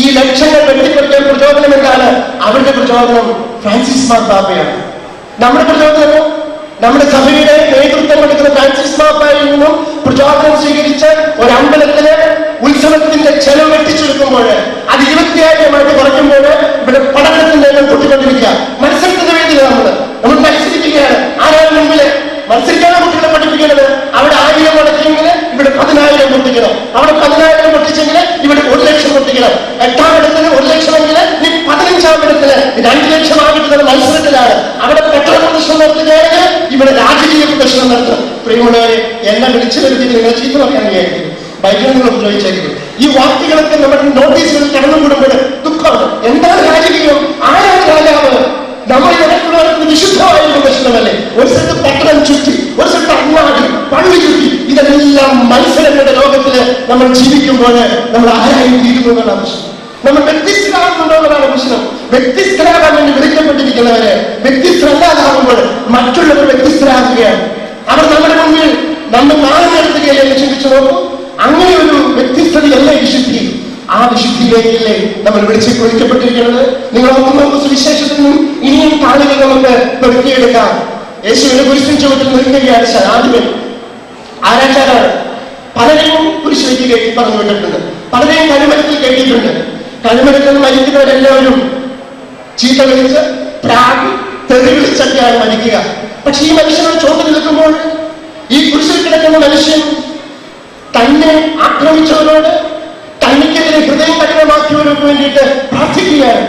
[SPEAKER 5] ഈ ലക്ഷങ്ങൾ വെട്ടിക്കുറയ്ക്കാൻ പ്രചോദനം എന്താണ്? അവരുടെ പ്രചോദനം ഫ്രാൻസിസ് മാർപ്പാപ്പയാണ്. നമ്മുടെ പ്രചോദനം നമ്മുടെ സഭയുടെ നേതൃത്വം കൊടുക്കുന്ന ഫ്രാൻസിസ് മാർപ്പാപ്പയിൽ നിന്നും പ്രചോദനം സ്വീകരിച്ച് ഒരു അമ്പലത്തിന് ഉത്സവത്തിന്റെ ചെലവ് വെട്ടിച്ചെടുക്കുമ്പോൾ അത് 25,000 കുറയ്ക്കുമ്പോൾ ഇവിടെ പഠനത്തിന്റെ എണ്ണം പൊട്ടിക്കൊണ്ടിരിക്കുക. മത്സരത്തിന്റെ വേദിയിലാണ് നമ്മൾ മത്സരിക്കുകയാണ്. ആരാണ് മുമ്പില് മത്സരിക്കാതെ കുട്ടികളെ പഠിപ്പിക്കുന്നത്? അവിടെ 1000 മുടക്കിയെങ്കിൽ ഇവിടെ 10,000 പൊട്ടിക്കണം, അവിടെ 10,000 പൊട്ടിച്ചെങ്കിൽ ഇവിടെ 1,00,000 പൊട്ടിക്കണം. 8ാം ഇടത്തിന് 1,00,000എങ്കിൽ നീ 15ാം ഇടത്തിന് 2,00,000 ആകിട്ടുന്ന മത്സരത്തിലാണ്. അവിടെ പെട്രോൾ പ്രദർശനം നടത്തുകയാണെങ്കിൽ ഇവിടെ രാജകീയ പ്രദർശനം നടത്തും. പ്രിയമുള്ളവരെ, എന്നെ വിളിച്ചു വരുത്തിയിട്ട് നിങ്ങളെ ചീത്ത പറയാൻ വിചാരിക്കും, ബൈക്കിൽ നിങ്ങൾ ഉപയോഗിച്ചേക്കും. ഈ വാർത്തകളൊക്കെ നമ്മുടെ നോട്ടീസുകളിൽ കടന്നുകൂടുമ്പോൾ ദുഃഖമാണ്. എന്താണ് രാജകീയം? ആരാണ് രാജാവ്? നമ്മൾ നടക്കുന്നവർക്ക് വിശുദ്ധമായൊരു പ്രശ്നമല്ലേ? ഒരു സ്ഥലത്ത് പട്ടണം ചുറ്റി, ഒരു സ്ഥലത്ത് അങ്ങാടി, പള്ളി ചുറ്റി, ഇതെല്ലാം മത്സരങ്ങളുടെ ലോകത്തില് നമ്മൾ ജീവിക്കുമ്പോൾ നമ്മൾ ആരായി തീരുന്നു എന്നാണ് പ്രശ്നം. നമ്മൾ വ്യത്യസ്തരാകുന്നുണ്ടോ എന്നതാണ് പ്രശ്നം. വ്യത്യസ്തരാകാൻ വേണ്ടി വിളിക്കപ്പെട്ടിരിക്കുന്നവര് വ്യത്യസ്തരല്ലാതാകുമ്പോൾ മറ്റുള്ളവർ വ്യത്യസ്തരാകുകയാണ്. അവർ നമ്മുടെ മുന്നിൽ നമ്മൾ നാളെ നടത്തുകയല്ലേ ചിന്തിച്ചു നോക്കൂ. അങ്ങനെ ഒരു വ്യത്യസ്തതയല്ല വിശുദ്ധി. ആ വിശുദ്ധിയിലേക്കല്ലേ നമ്മൾ വിളിക്കപ്പെട്ടിരിക്കുന്നത്. നിങ്ങൾ നമുക്ക് സുവിശേഷത്തിൽ നിന്നും ഇനിയും താളുകൾ നമുക്ക് പെടുത്തിയെടുക്കാം. യേശുവിനെ കുരിശിൻ ചുവട്ടിൽ നിൽക്കുകയാണ് ശതാധിപൻ. ആരാച്ചാരാണ്? പലരെയും കുരിശിലേക്ക് കയറ്റി പറഞ്ഞു വിട്ടിട്ടുണ്ട്, പലരെയും കരുമരത്തിൽ കയറ്റിയിട്ടുണ്ട്. കരുമരത്തിൽ മരിക്കുന്നവരെല്ലാവരും ചീത്ത വിളിച്ച്, പ്രാഗ്, തെറി വിളിച്ചൊക്കെയാണ് മരിക്കുക. പക്ഷെ ഈ മനുഷ്യനെ ചോദ്യം നിൽക്കുമ്പോൾ ഈ കുരിശിൽ കിടക്കുന്ന മനുഷ്യൻ തന്നെ ആക്രമിച്ചവരോട്, തനിക്കെതിരെ ഹൃദയം കഠിനമാക്കിയവർക്ക് വേണ്ടിയിട്ട് പ്രാർത്ഥിക്കുകയാണ്.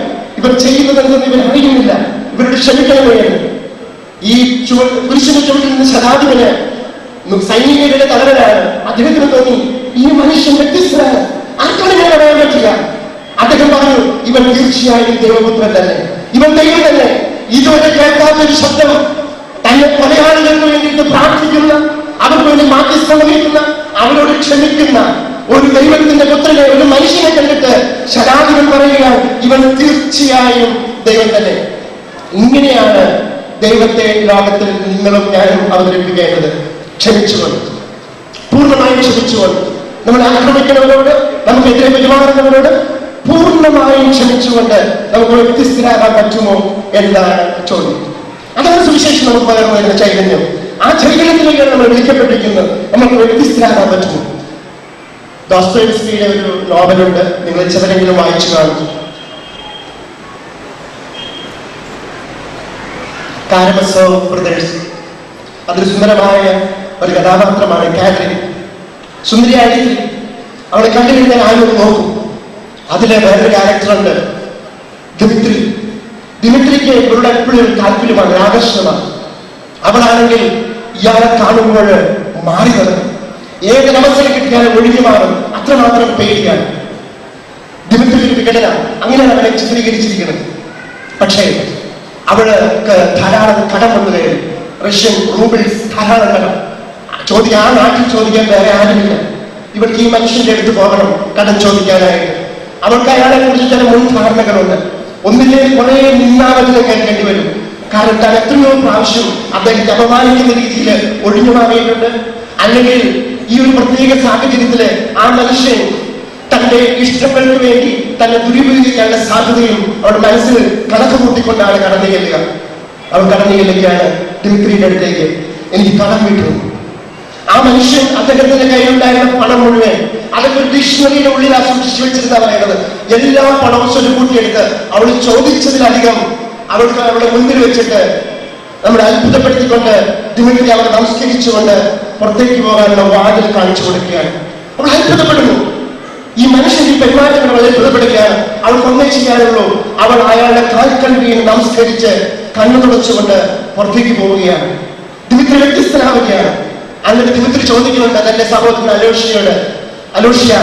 [SPEAKER 5] ഇവർ ചെയ്യുന്നതെന്ന് ഇവർ അറിയുന്നില്ല. ഇവരുടെ ക്ഷമിക്കണമെന്ന് ഈ പുരുഷന്റെ ചുവട്ടിൽ നിന്ന് ശതാധിപന് സൈനികരുടെ തലവനാണ്. അദ്ദേഹത്തിന് തോന്നി ഈ മനുഷ്യൻ വ്യത്യസ്തനാണ്, ആർക്കാണ് ഞാൻ പറയാൻ പറ്റില്ല. അദ്ദേഹം പറഞ്ഞു, ഇവൻ തീർച്ചയായും ദൈവപുത്രൻ തന്നെ, ഇവൻ ദൈവം തന്നെ. ഇതുവരെ കേൾക്കാത്തൊരു ശബ്ദം, തന്നെ കൊലയാളികൾക്ക് വേണ്ടിയിട്ട് പ്രാർത്ഥിക്കുന്ന, അവർക്ക് വേണ്ടി മാധ്യസ്ഥം വഹിക്കുന്ന, അവരോട് ക്ഷമിക്കുന്ന ഒരു ദൈവത്തിന്റെ പുത്രനെ, ഒരു മനുഷ്യനെ കണ്ടിട്ട് ശതാധിപൻ പറയുകയാണ്, ഇവൻ തീർച്ചയായും ദൈവം തന്നെ. ഇങ്ങനെയാണ് ദൈവത്തെ ലോകത്തിൽ നിങ്ങളും ഞാനും അവതരിപ്പിക്കേണ്ടത്. ക്ഷമിച്ചുകൊണ്ട്, പൂർണ്ണമായും ക്ഷമിച്ചുകൊണ്ട്, നമ്മളെ ആക്രമിക്കുന്നവരോട്, നമുക്കെതിരെ പെരുമാറുന്നവരോട് പൂർണ്ണമായും ക്ഷമിച്ചുകൊണ്ട് നമുക്ക് വ്യത്യസ്തരാകാൻ പറ്റുമോ എന്നതാണ് ചോദ്യം. അതാണ് സുവിശേഷം നമുക്ക് പകർന്നു വരുന്ന ചൈതന്യം. ആ ചൈതന്യത്തിലേക്കാണ് നമ്മൾ വിളിക്കപ്പെട്ടിരിക്കുന്നത്. നമുക്ക് വ്യത്യസ്തരാകാൻ പറ്റുമോ? ദോസ്തോയെവ്സ്കിയുടെ ഒരു നോവലുണ്ട്, നിങ്ങൾ ചിലരെങ്കിലും വായിച്ചു കാണും, കാരമസോവ് ബ്രദേഴ്സ്. അതൊരു സുന്ദരമായ ഒരു കഥാപാത്രമാണ് കാതറിൻ. സുന്ദരിയായി അവളെ കണ്ടുകഴിഞ്ഞാൽ ആരും നോക്കും. അതിലെ വേറൊരു ക്യാരക്ടറുണ്ട്, ദിമിത്രി. ദിമിത്രിക്ക് ഇവരുടെ എപ്പോഴും താല്പര്യമാണ്, ആകർഷണമാണ്. അവളാണെങ്കിൽ ഇയാളെ കാണുമ്പോൾ മാറി നടക്കും, ഏതൊരു അവസരം കിട്ടിയാലും ഒഴിഞ്ഞു മാറും, അത്രമാത്രം പേടിയാണ്. ദിമിത്രി ഒരു വികടന, അങ്ങനെയാണ് അവളെ ചിത്രീകരിച്ചിരിക്കുന്നത്. പക്ഷേ അവൾക്ക് ധാരാളം കടം വന്നു കയറി, റഷ്യൻ റൂബിൾസ് ധാരാളം കടം. ആ നാട്ടിൽ ചോദിക്കാൻ വേറെ ആരുമില്ല. ഇവർക്ക് ഈ മനുഷ്യന്റെ അടുത്ത് പോകണം കടം ചോദിക്കാനായിട്ട്. അവർക്ക് അയാളെ കുറിച്ച് ചില മുൻധാരണകളുണ്ട്. ഒന്നിലെ കുറെ നിന്നാവചനം കേൾക്കേണ്ടി വരും. കാരണം താൻ എത്രയോ പ്രാവശ്യം അദ്ദേഹത്തെ അപമാനിക്കുന്ന രീതിയിൽ ഒഴിഞ്ഞു മാറിയിട്ടുണ്ട്. അല്ലെങ്കിൽ ഈ ഒരു പ്രത്യേക സാഹചര്യത്തില് ആ മനുഷ്യൻ തന്റെ ഇഷ്ടങ്ങൾക്ക് വേണ്ടി തന്നെ ദുരുപയോഗിക്കാനുള്ള സാധ്യതയും അവരുടെ മനസ്സിൽ കണക്ക് കൂട്ടിക്കൊണ്ടാണ് കടന്നു ചെല്ലുക. അവൻ കടന്നു ചെല്ലുകയാണ് ദിമിത്രിയുടെ അടുത്തേക്ക്, എനിക്ക് കടം വീട്ടുന്നു. ആ മനുഷ്യൻ അദ്ദേഹത്തിന്റെ കയ്യിലുണ്ടായിരുന്ന പണം മുഴുവൻ അതൊക്കെ ഒരു ഡിക്ഷണറിയുടെ ഉള്ളിൽ സൂക്ഷിച്ചു വെച്ചിരുന്ന പറയുന്നത്. എല്ലാ പണവും സ്വരുക്കൂട്ടിയെടുത്ത് അവൾ ചോദിച്ചതിലധികം അവൾക്ക് അവളുടെ മുന്നിൽ വെച്ചിട്ട് നമ്മളെ അത്ഭുതപ്പെടുത്തിക്കൊണ്ട് ദിമിത്രി അവരെ നമസ്കരിച്ചുകൊണ്ട് പുറത്തേക്ക് പോകാനുള്ള വാതിൽ കാണിച്ചു കൊടുക്കുകയാണ്. അവൾ അത്ഭുതപ്പെടുന്നു. ഈ മനുഷ്യൻ ഈ പെരുമാറ്റങ്ങൾ വളരെ അത്ഭുതപ്പെടുകയാണ്. അവൾക്ക് ഒന്നേ ചെയ്യാനുള്ളൂ, അവൾ അയാളുടെ കാൽക്കൽ വീണ് നമസ്കരിച്ച് കണ്ണു തുടച്ചുകൊണ്ട് പുറത്തേക്ക് പോവുകയാണ്. ദിമിത്രി വ്യത്യസ്തനാവുകയാണ്. എന്നിട്ട് ദിമിത്രി ചോദിക്കുന്നുണ്ട് തന്റെ സഹോദരൻ അലോഷ്യയോട്, അലോഷ്യ,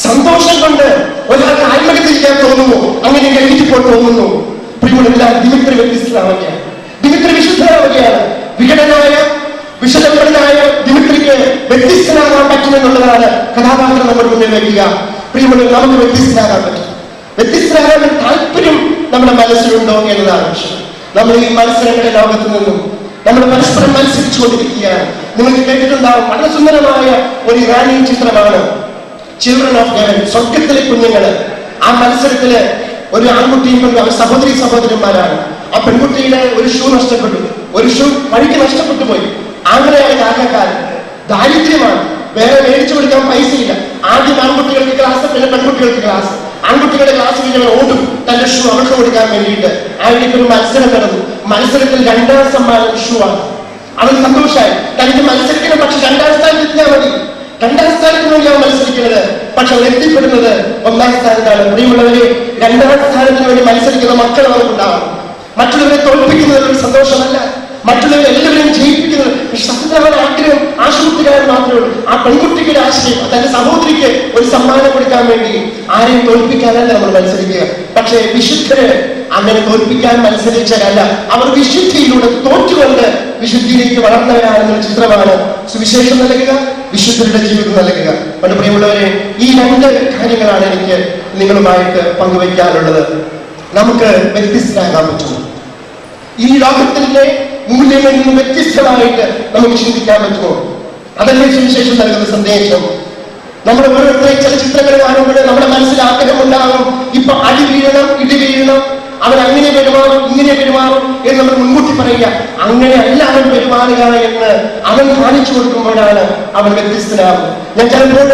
[SPEAKER 5] സന്തോഷം കൊണ്ട് ഒരാൾക്ക് ആത്മഹത്യക്കാൻ തോന്നുമോ? അങ്ങനെ എനിക്കിപ്പോൾ തോന്നുന്നു. പ്രിയമുള്ള ദിമിത്രി വ്യത്യസ്തനാവുകയാണ്, ദിമിത്രി വിശുദ്ധനാവുകയാണ്. വികടനായ വിശദപ്പെടനായ ദിമിത്രിക്ക് വ്യത്യസ്തനാകാൻ പറ്റുമെന്നുള്ളതാണ് കഥാപാത്രം നമ്മുടെ മുന്നിൽ വയ്ക്കുക. പ്രിയമുള്ള നമുക്ക് വ്യത്യസ്തനാകാൻ പറ്റും. വ്യത്യസ്തനാകാൻ താല്പര്യം നമ്മുടെ മനസ്സിലുണ്ടോ എന്നതാണ് പ്രശ്നം. നമ്മൾ ഈ മത്സരങ്ങളുടെ ലോകത്ത് നിന്നും നമ്മൾ പരസ്പരം മത്സരിച്ചുകൊണ്ടിരിക്കുകയാണ്. നിങ്ങൾക്ക് കേട്ടിട്ടുണ്ടാവും, വളരെ സുന്ദരമായ ഒരു ഇറാനിയൻ ചിത്രമാണ് ചിൽഡ്രൻ ഓഫ് ഹെവൻ, സ്വർഗത്തിലെ കുഞ്ഞുങ്ങള്. ആ മത്സരത്തില് ഒരു ആൺകുട്ടിയും സഹോദരന്മാരാണ്. ആ പെൺകുട്ടിയുടെ ഒരു ഷൂ നഷ്ടപ്പെട്ടു, ഒരു ഷൂ വഴിക്ക് നഷ്ടപ്പെട്ടു പോയി. ആൺകുട്ടിയായ കാക്കക്കാരൻ, ദാരിദ്ര്യമാണ്, വേറെ മേടിച്ചു കൊടുക്കാൻ പൈസയില്ല. ആദ്യം ആൺകുട്ടികൾക്ക് ക്ലാസ്, പിന്നെ പെൺകുട്ടികൾക്ക് ക്ലാസ്. ആൺകുട്ടികളുടെ ക്ലാസ് കഴിഞ്ഞവർ ഓടും തന്റെ ഷൂ അവർക്ക് കൊടുക്കാൻ വേണ്ടിയിട്ട്. ആയിട്ട് ഒരു മത്സരം നടന്നു. മത്സരത്തിൽ 2ാം സമ്മാനം ഷൂ ആണ്. അവൻ സന്തോഷമായി. തനിക്ക് മത്സരിക്കണം, പക്ഷെ 2ാം സ്ഥാനത്ത് എത്തിയാൽ മതി. 2ാം സ്ഥാനത്തിന് വേണ്ടിയാണ് മത്സരിക്കുന്നത്, പക്ഷെ അവൻ എത്തിപ്പെടുന്നത് 1ാം സ്ഥാനത്താണ്. പ്രിയമുള്ളവരെ, 2ാം സ്ഥാനത്തിന് വേണ്ടി മത്സരിക്കുന്ന മക്കൾ നമുക്കുണ്ടാവും. മറ്റുള്ളവരെ തോൽപ്പിക്കുന്നത് ഒരു സന്തോഷമല്ല, മറ്റുള്ളവരെ എല്ലാവരെയും ജയിപ്പിക്കുന്നത്. പക്ഷെ സത്യമായ ആഗ്രഹം ആശുപത്രിക്കാരൻ മാത്രമേ ഉള്ളൂ. ആ പെൺകുട്ടിക്ക് ഒരു ആശയം, തന്റെ സഹോദരിക്ക് ഒരു സമ്മാനം കൊടുക്കാൻ വേണ്ടി ആരെയും തോൽപ്പിക്കാനല്ല നമ്മൾ മത്സരിക്കുക. പക്ഷേ വിശുദ്ധര് അങ്ങനെ തോൽപ്പിക്കാൻ മത്സരിച്ചതല്ല, അവർ വിശുദ്ധിയിലൂടെ തോറ്റുകൊണ്ട് വിശുദ്ധിയിലേക്ക് വളർന്നവരാണെന്നൊരു ചിത്രമാണ് സുവിശേഷം നൽകുക, വിശുദ്ധരുടെ ജീവിതം നൽകുക. പണ്ട് പ്രിയമുള്ളവരെ, ഈ 2 കാര്യങ്ങളാണ് എനിക്ക് നിങ്ങളുമായിട്ട് പങ്കുവയ്ക്കാനുള്ളത്. നമുക്ക് വ്യത്യസ്തരാകാൻ പറ്റുമോ? ഈ ലോകത്തിന്റെ മൂല്യങ്ങളിൽ നിന്ന് വ്യത്യസ്തമായിട്ട് നമുക്ക് ചിന്തിക്കാൻ പറ്റുമോ? അതല്ലേ സുവിശേഷം നൽകുന്ന സന്ദേശം. നമ്മൾ ഓരോരുത്തരെ ചില ചിത്രങ്ങൾ കാണുമ്പോൾ നമ്മുടെ മനസ്സിൽ ആഗ്രഹമുണ്ടാകും, ഇപ്പൊ അടി വീഴണം, ഇടി വീഴണം, അവൻ അങ്ങനെ പെരുമാറും, ഇങ്ങനെ പെരുമാറും എന്ന് നമ്മൾ മുൻകൂട്ടി പറയുക. അങ്ങനെ അല്ല അവൻ പെരുമാറുക എന്ന് അവൻ കാണിച്ചു കൊടുക്കുമ്പോഴാണ് അവൻ വ്യത്യസ്തനാകും. ഞാൻ ചിലപ്പോൾ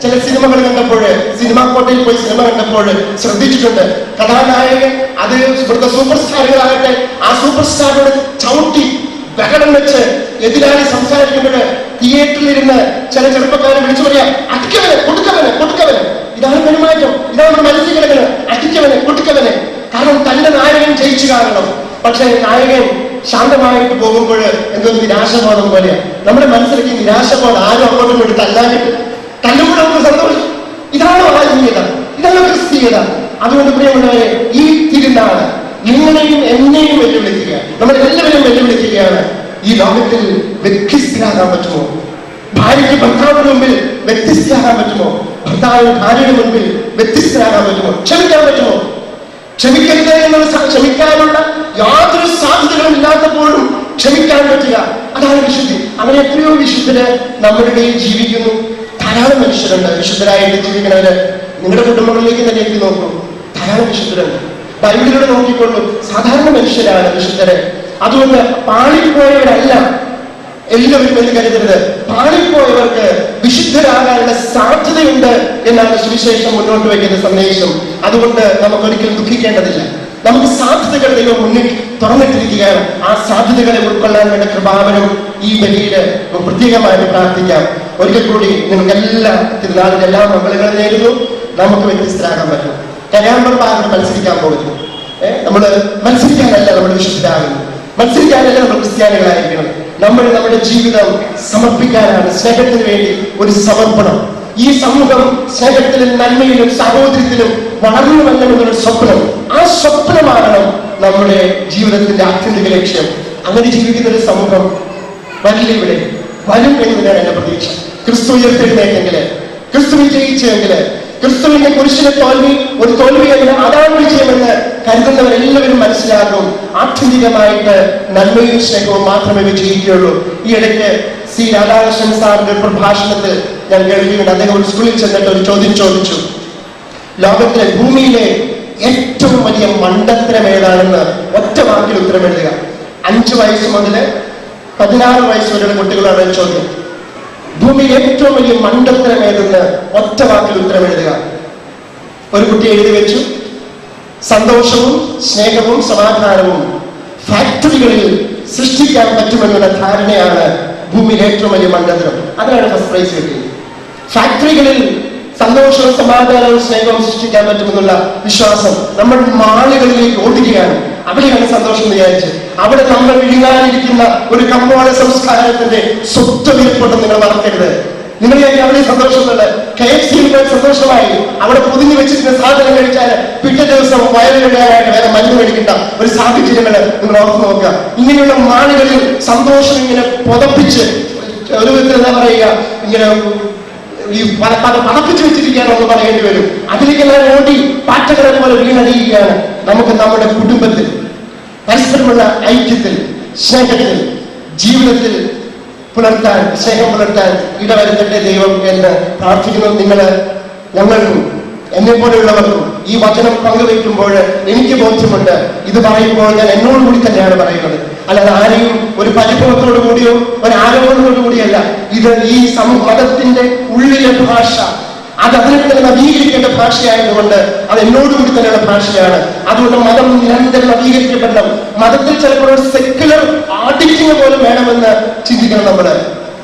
[SPEAKER 5] ചില സിനിമകൾ കണ്ടപ്പോൾ, സിനിമാ കോട്ടയിൽ പോയി സിനിമ കണ്ടപ്പോൾ ശ്രദ്ധിച്ചിട്ടുണ്ട്, കഥാനായകൻ അത് ഇവിടുത്തെ സൂപ്പർ സ്റ്റാറുകളാകട്ടെ, ആ സൂപ്പർ സ്റ്റാറിനോട് ചവിട്ടി ബഹളം വെച്ച് എതിരാളി സംസാരിക്കുമ്പോൾ തിയേറ്ററിലിരുന്ന് ചില ചെറുപ്പക്കാരെ വിളിച്ചു പറയാം, അടിക്കവനെ, കൊടുക്കവനെ, കൊടുക്കവനെ. ഇതാണ് പെരുമാറ്റം, ഇതാണ് മനസ്സിൽ കിടക്കുന്നത്, അടിക്കവനെ, കൊടുക്കവനെ. കാരണം കാരണം തന്റെ നായകൻ ജയിച്ചു കാണണം. പക്ഷെ നായകൻ ശാന്തമായിട്ട് പോകുമ്പോൾ എന്തോ നിരാശബോധം പോലെയാണ്. നമ്മുടെ മനസ്സിലേക്ക് നിരാശബോധം ആരും അങ്ങോട്ടും ഇങ്ങോട്ട് തല്ലാനിട്ട് തല്ലുമ്പോൾ നമുക്ക് സന്തോഷം. ഇതാണ് ആത്മീയത, ഇതാണ് ക്രിസ്തീയത. അതുകൊണ്ട് പ്രിയമുള്ളവരെ, ഈ തിരുനാൾ നിങ്ങളെയും എന്നെയും വെല്ലുവിളിക്കുക, നമ്മളെല്ലാവരും വെല്ലുവിളിക്കുകയാണ്. ഈ ലോകത്തിൽ വ്യത്യസ്തരാകാൻ പറ്റുമോ? ഭാര്യയ്ക്ക് ഭർത്താവിന് മുമ്പിൽ വ്യത്യസ്തരാകാൻ പറ്റുമോ? ഭർത്താവിന് ഭാര്യയുടെ മുമ്പിൽ വ്യത്യസ്തരാകാൻ പറ്റുമോ? ക്ഷമിക്കാൻ പറ്റുമോ? ക്ഷമിക്കരുത് എന്നുള്ള ക്ഷമിക്കാനുള്ള യാതൊരു സാധ്യതകളും ഇല്ലാത്തപ്പോഴും ക്ഷമിക്കാൻ പറ്റുക, അതാണ് വിശുദ്ധി. അങ്ങനെ എത്രയോ വിശുദ്ധര് നമ്മുടെ ഇടയിൽ ജീവിക്കുന്നു. ധാരാളം മനുഷ്യരുണ്ട് വിശുദ്ധരായിട്ട് ജീവിക്കുന്നവര്. നിങ്ങളുടെ കുടുംബങ്ങളിലേക്ക് തന്നെ എത്തി നോക്കൂ, ധാരാളം വിശുദ്ധരുണ്ട്. ബൈബിളിലൂടെ നോക്കിക്കൊള്ളൂ, സാധാരണ മനുഷ്യരാണ് വിശുദ്ധര്. അതുകൊണ്ട് പാളിപ്പോയവരല്ല എല്ലാവരും എന്ന് കരുതരുത്. പാളിപ്പോയവർക്ക് വിശുദ്ധരാകാനുള്ള സാധ്യതയുണ്ട് എന്നാണ് സുവിശേഷം മുന്നോട്ട് വയ്ക്കുന്ന സന്ദേശം. അതുകൊണ്ട് നമുക്കൊരിക്കലും ദുഃഖിക്കേണ്ടതില്ല. നമുക്ക് സാധ്യതകൾ ദൈവം മുന്നിൽ തുറന്നിട്ടിരിക്കുകയാണ്. ആ സാധ്യതകളെ ഉൾക്കൊള്ളാൻ വേണ്ട കൃപാവനം ഈ ബലിയില് പ്രത്യേകമായിട്ട് പ്രാർത്ഥിക്കാം. ഒരിക്കൽ കൂടി നിങ്ങൾക്ക് എല്ലാ തിരുനാളിന്റെ എല്ലാ മംഗളങ്ങളും നേരുന്നു. നമുക്ക് വ്യത്യസ്തരാകാൻ പറ്റും. കല്യാണം മത്സരിക്കാൻ പോകുന്നു. നമ്മള് മത്സരിക്കാനല്ല നമ്മൾ വിശുദ്ധരാകുന്നു, മത്സരിക്കാനല്ല നമ്മൾ ക്രിസ്ത്യാനികളായിരിക്കണം. നമ്മൾ നമ്മുടെ ജീവിതം സമർപ്പിക്കാനാണ്, സ്നേഹത്തിന് വേണ്ടി ഒരു സമർപ്പണം. ഈ സമൂഹം സ്നേഹത്തിലും നന്മയിലും സഹോദര്യത്തിലും വളർന്നു വരണമെന്നൊരു സ്വപ്നം, ആ സ്വപ്നമാകണം നമ്മുടെ ജീവിതത്തിന്റെ ആത്യന്തിക ലക്ഷ്യം. അങ്ങനെ ജീവിക്കുന്ന ഒരു സമൂഹം വരില്ല, വരും എന്നതിനാണ് എന്റെ പ്രതീക്ഷ. ക്രിസ്തു ഉയർത്തെഴുന്നേറ്റെങ്കില്, ക്രിസ്തു വിജയിച്ചെങ്കില്, ക്രിസ്തുവിന്റെ കുരിശിലെ തോൽവി ഒരു തോൽവിയല്ല, അതാണ് വിജയമെന്ന് കരുതുന്നവരെല്ലാവരും മനസ്സിലാക്കും. ആത്യന്തികമായിട്ട് നന്മയും സ്നേഹവും മാത്രമേ വിജയിക്കുകയുള്ളൂ. ഈ ഇടയ്ക്ക് സി രാധാകൃഷ്ണൻ സാറിന്റെ പ്രഭാഷണത്തിൽ ഞാൻ കേൾക്കുകയുണ്ട്. അദ്ദേഹം ഒരു സ്കൂളിൽ ചെന്നിട്ട് ഒരു ചോദ്യം ചോദിച്ചു. ലോകത്തിലെ ഭൂമിയിലെ ഏറ്റവും വലിയ മണ്ടത്തരം ഏതാണെന്ന് ഒറ്റ വാക്കിൽ ഉത്തരം എഴുതുക. 5 വയസ്സ് മുതൽ 16 വയസ്സ് വരെയുള്ള കുട്ടികളാണ് ചോദ്യം. ഭൂമിയിൽ ഏറ്റവും വലിയ മണ്ടത്തരം ഏതെന്ന് ഒറ്റ വാക്കിൽ ഉത്തരം എഴുതുക. ഒരു കുട്ടി എഴുതി വെച്ചു, സന്തോഷവും സ്നേഹവും സമാധാനവും ഫാക്ടറികളിൽ സൃഷ്ടിക്കാൻ പറ്റുമെന്നുള്ള ധാരണയാണ് ഭൂമിയിൽ ഏറ്റവും വലിയ മണ്ടത്തരം. അതിനാണ് ഫസ്റ്റ് പ്രൈസ് കിട്ടിയത്. ഫാക്ടറികളിൽ സന്തോഷവും സമാധാനവും സ്നേഹവും സൃഷ്ടിക്കാൻ പറ്റുമെന്നുള്ള വിശ്വാസം നമ്മൾ മാളുകളിലേക്ക് ഓടുകയാണ്. അവിടെയാണ് സന്തോഷം വിചാരിച്ച്. അവിടെ നമ്മൾ വിഴുങ്ങാനിരിക്കുന്ന ഒരു കമ്പോള സംസ്കാരത്തിന്റെ സ്വത്വവിൽപ്പുണ്ടെന്ന് നിങ്ങൾ മറക്കരുത്. നിങ്ങൾ അവിടെ സന്തോഷമുള്ളത് KFC-യിൽ പോയി സന്തോഷമായി അവിടെ പൊതിഞ്ഞു വെച്ചിരുന്ന സാധനം കഴിച്ചാൽ പിറ്റേ ദിവസം വയറിടാനായിട്ട് വേറെ മരുന്ന് മേടിക്കേണ്ട ഒരു സാഹചര്യങ്ങള് നിങ്ങൾ ഓർത്ത് നോക്കുക. ഇങ്ങനെയുള്ള മാളുകളിൽ സന്തോഷം ഇങ്ങനെ പുതപ്പിച്ച് ഒരു വിധത്തിൽ എന്താ പറയുക, ഇങ്ങനെ ഈ പതപ്പിച്ചു വെച്ചിരിക്കുകയാണെന്ന് പറയേണ്ടി വരും. അതിലേക്കെല്ലാം ഓടി പാറ്റകളെ പോലെ വീണടിയുകയാണ്. നമുക്ക് നമ്മുടെ കുടുംബത്തിൽ പരസ്പരമുള്ള ഐക്യത്തിൽ, സ്നേഹത്തിൽ, ജീവിതത്തിൽ പുലർത്താൻ, സ്നേഹം പുലർത്താൻ ഇടവരുത്തട്ടെ ദൈവം എന്ന് പ്രാർത്ഥിക്കുന്നു. ഞങ്ങൾക്കും എന്നെ പോലെയുള്ളവർക്കും ഈ വചനം പങ്കുവയ്ക്കുമ്പോൾ എനിക്ക് ബോധ്യമുണ്ട്, ഇത് പറയുമ്പോൾ ഞാൻ എന്നോട് കൂടി തന്നെയാണ് പറയുന്നത്, അല്ലാതെ ആരെയും ഒരു പരിഭവത്തോടു കൂടിയോ ഒരു ആരോപണത്തോടു കൂടിയല്ല. ഇത് ഈ മതത്തിന്റെ ഉള്ളിലെ ഭാഷ, അത് അതിനെ തന്നെ നവീകരിക്കേണ്ട ഭാഷയായതുകൊണ്ട് അത് എന്നോടുകൂടി തന്നെയുള്ള ഭാഷയാണ്. അതുകൊണ്ട് മതം നിരന്തരം നവീകരിക്കപ്പെടണം. മതത്തിൽ ചിലപ്പോൾ സെക്യുലർ ആഡിറ്റിങ് പോലും വേണമെന്ന് ചിന്തിക്കണം നമ്മള്.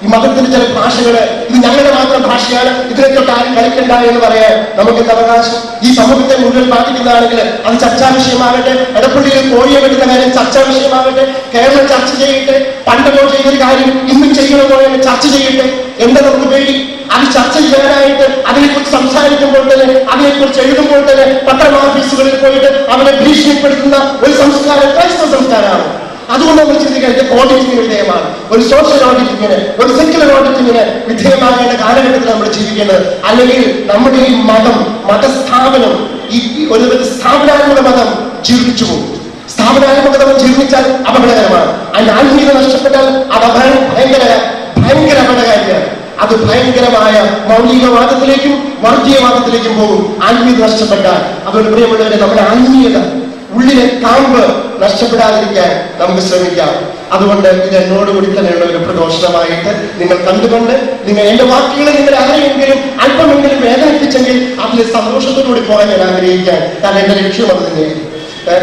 [SPEAKER 5] ഈ മതത്തിന്റെ ചില ഭാഷകള് ഇത് ഞങ്ങളുടെ മാത്രം ഭാഷയാണ്, ഇതിനെ തൊട്ട് ആരും കളിക്കണ്ട എന്ന് പറയാൻ നമുക്ക് എന്താ അവകാശം? ഈ സമൂഹത്തെ മുഴുവൻ ബാധിക്കുന്നതാണെങ്കിൽ അത് ചർച്ചാ വിഷയമാകട്ടെ. എടപ്പള്ളിയിൽ കോഴിയെ വെട്ടുന്ന കാര്യം ചർച്ചാ വിഷയമാകട്ടെ. കേരളം ചർച്ച ചെയ്യട്ടെ. പണ്ടോ ചെയ്തൊരു കാര്യം ഇന്നും ചെയ്യണമെന്നോ എന്ന് ചർച്ച ചെയ്യട്ടെ. എന്താ നമുക്ക് പേടി? അത് ചർച്ച ചെയ്യാനായിട്ട് അതിനെക്കുറിച്ച് സംസാരിക്കുമ്പോൾ തന്നെ, അതിനെക്കുറിച്ച് എഴുതുമ്പോൾ തന്നെ പത്രമാഫീസുകളിൽ പോയിട്ട് അവരെ ഭീഷണിപ്പെടുത്തുന്ന ഒരു സംസ്കാരം ക്രൈസ്തവ സംസ്കാരമാണ്. അതുകൊണ്ട് നമ്മൾ ചിന്തിക്കുന്നത് ഓഡിറ്റിങ്ങിന് വിധേയമാണ്. ഒരു സോഷ്യൽ ഓഡിറ്റിങ്ങിന്, ഒരു സെക്യുലർ ഓഡിറ്റിങ്ങിന് വിധേയമാകേണ്ട കാലഘട്ടത്തിൽ നമ്മൾ ജീവിക്കേണ്ടത്. അല്ലെങ്കിൽ നമ്മുടെ ഈ മതസ്ഥാപനം, ഈ ഒരു സ്ഥാപനാത്മക മതം ജീർണിച്ചു പോകും. സ്ഥാപനാത്മക മതം ജീർണിച്ചാൽ അപകടകരമാണ്. അതിന്റെ ആത്മീയത നഷ്ടപ്പെട്ടാൽ അത് ഭയങ്കര അപകടകാരിയാണ്. അത് ഭയങ്കരമായ മൗലികവാദത്തിലേക്കും വർഗീയവാദത്തിലേക്കും പോകും ആത്മീയത നഷ്ടപ്പെട്ടാൽ. അതുകൊണ്ട് പ്രിയമുള്ളവരെ, നമ്മുടെ ആത്മീയത, ഉള്ളിലെ കാമ്പ് നഷ്ടപ്പെടാതിരിക്കാൻ നമുക്ക് ശ്രമിക്കാം. അതുകൊണ്ട് ഇത് എന്നോടുകൂടി തന്നെയുള്ള ഒരു പ്രദോഷണമായിട്ട് നിങ്ങൾ കണ്ടുകൊണ്ട്, നിങ്ങൾ എന്റെ വാക്കുകളെ നിങ്ങൾ ആരെയെങ്കിലും അല്പമെങ്കിലും വേദനിപ്പിച്ചെങ്കിൽ അതിൽ സന്തോഷത്തോടുകൂടി പോകാൻ ഞാൻ ആഗ്രഹിക്കാൻ. കാരണം എന്റെ ലക്ഷ്യം അത് തന്നെയാണ്.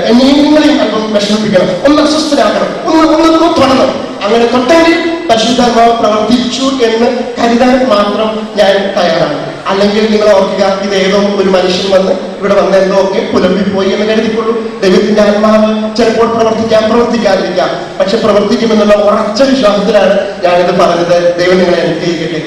[SPEAKER 5] എന്നെയും നിങ്ങളെയും അല്പം വിഷമിപ്പിക്കണം, ഒന്ന് അസ്വസ്ഥരാക്കണം, ഒന്ന് തൊടണം. അങ്ങനെ തൊട്ടെങ്കിൽ പരിശുദ്ധാത്മാവ് പ്രവർത്തിച്ചു എന്ന് കരുതാൻ മാത്രം ഞാൻ തയ്യാറാണ്. അല്ലെങ്കിൽ നിങ്ങൾ ഓർക്കുക, ഇത് ഏതോ ഒരു മനുഷ്യൻ വന്ന് ഇവിടെ വന്ന് എന്തോ ഒക്കെ പുലമ്പിപ്പോയി എന്ന് കരുതിക്കൊള്ളൂ. ദൈവത്തിന്റെ ആത്മാവ് ചിലപ്പോൾ പ്രവർത്തിക്കാതിരിക്കാം, പക്ഷെ പ്രവർത്തിക്കുമെന്നുള്ള ഉറച്ച വിശ്വാസത്തിലാണ് ഞാനിത് പറഞ്ഞത്. ദൈവം നിങ്ങളെ അനുഗ്രഹിക്കട്ടെ.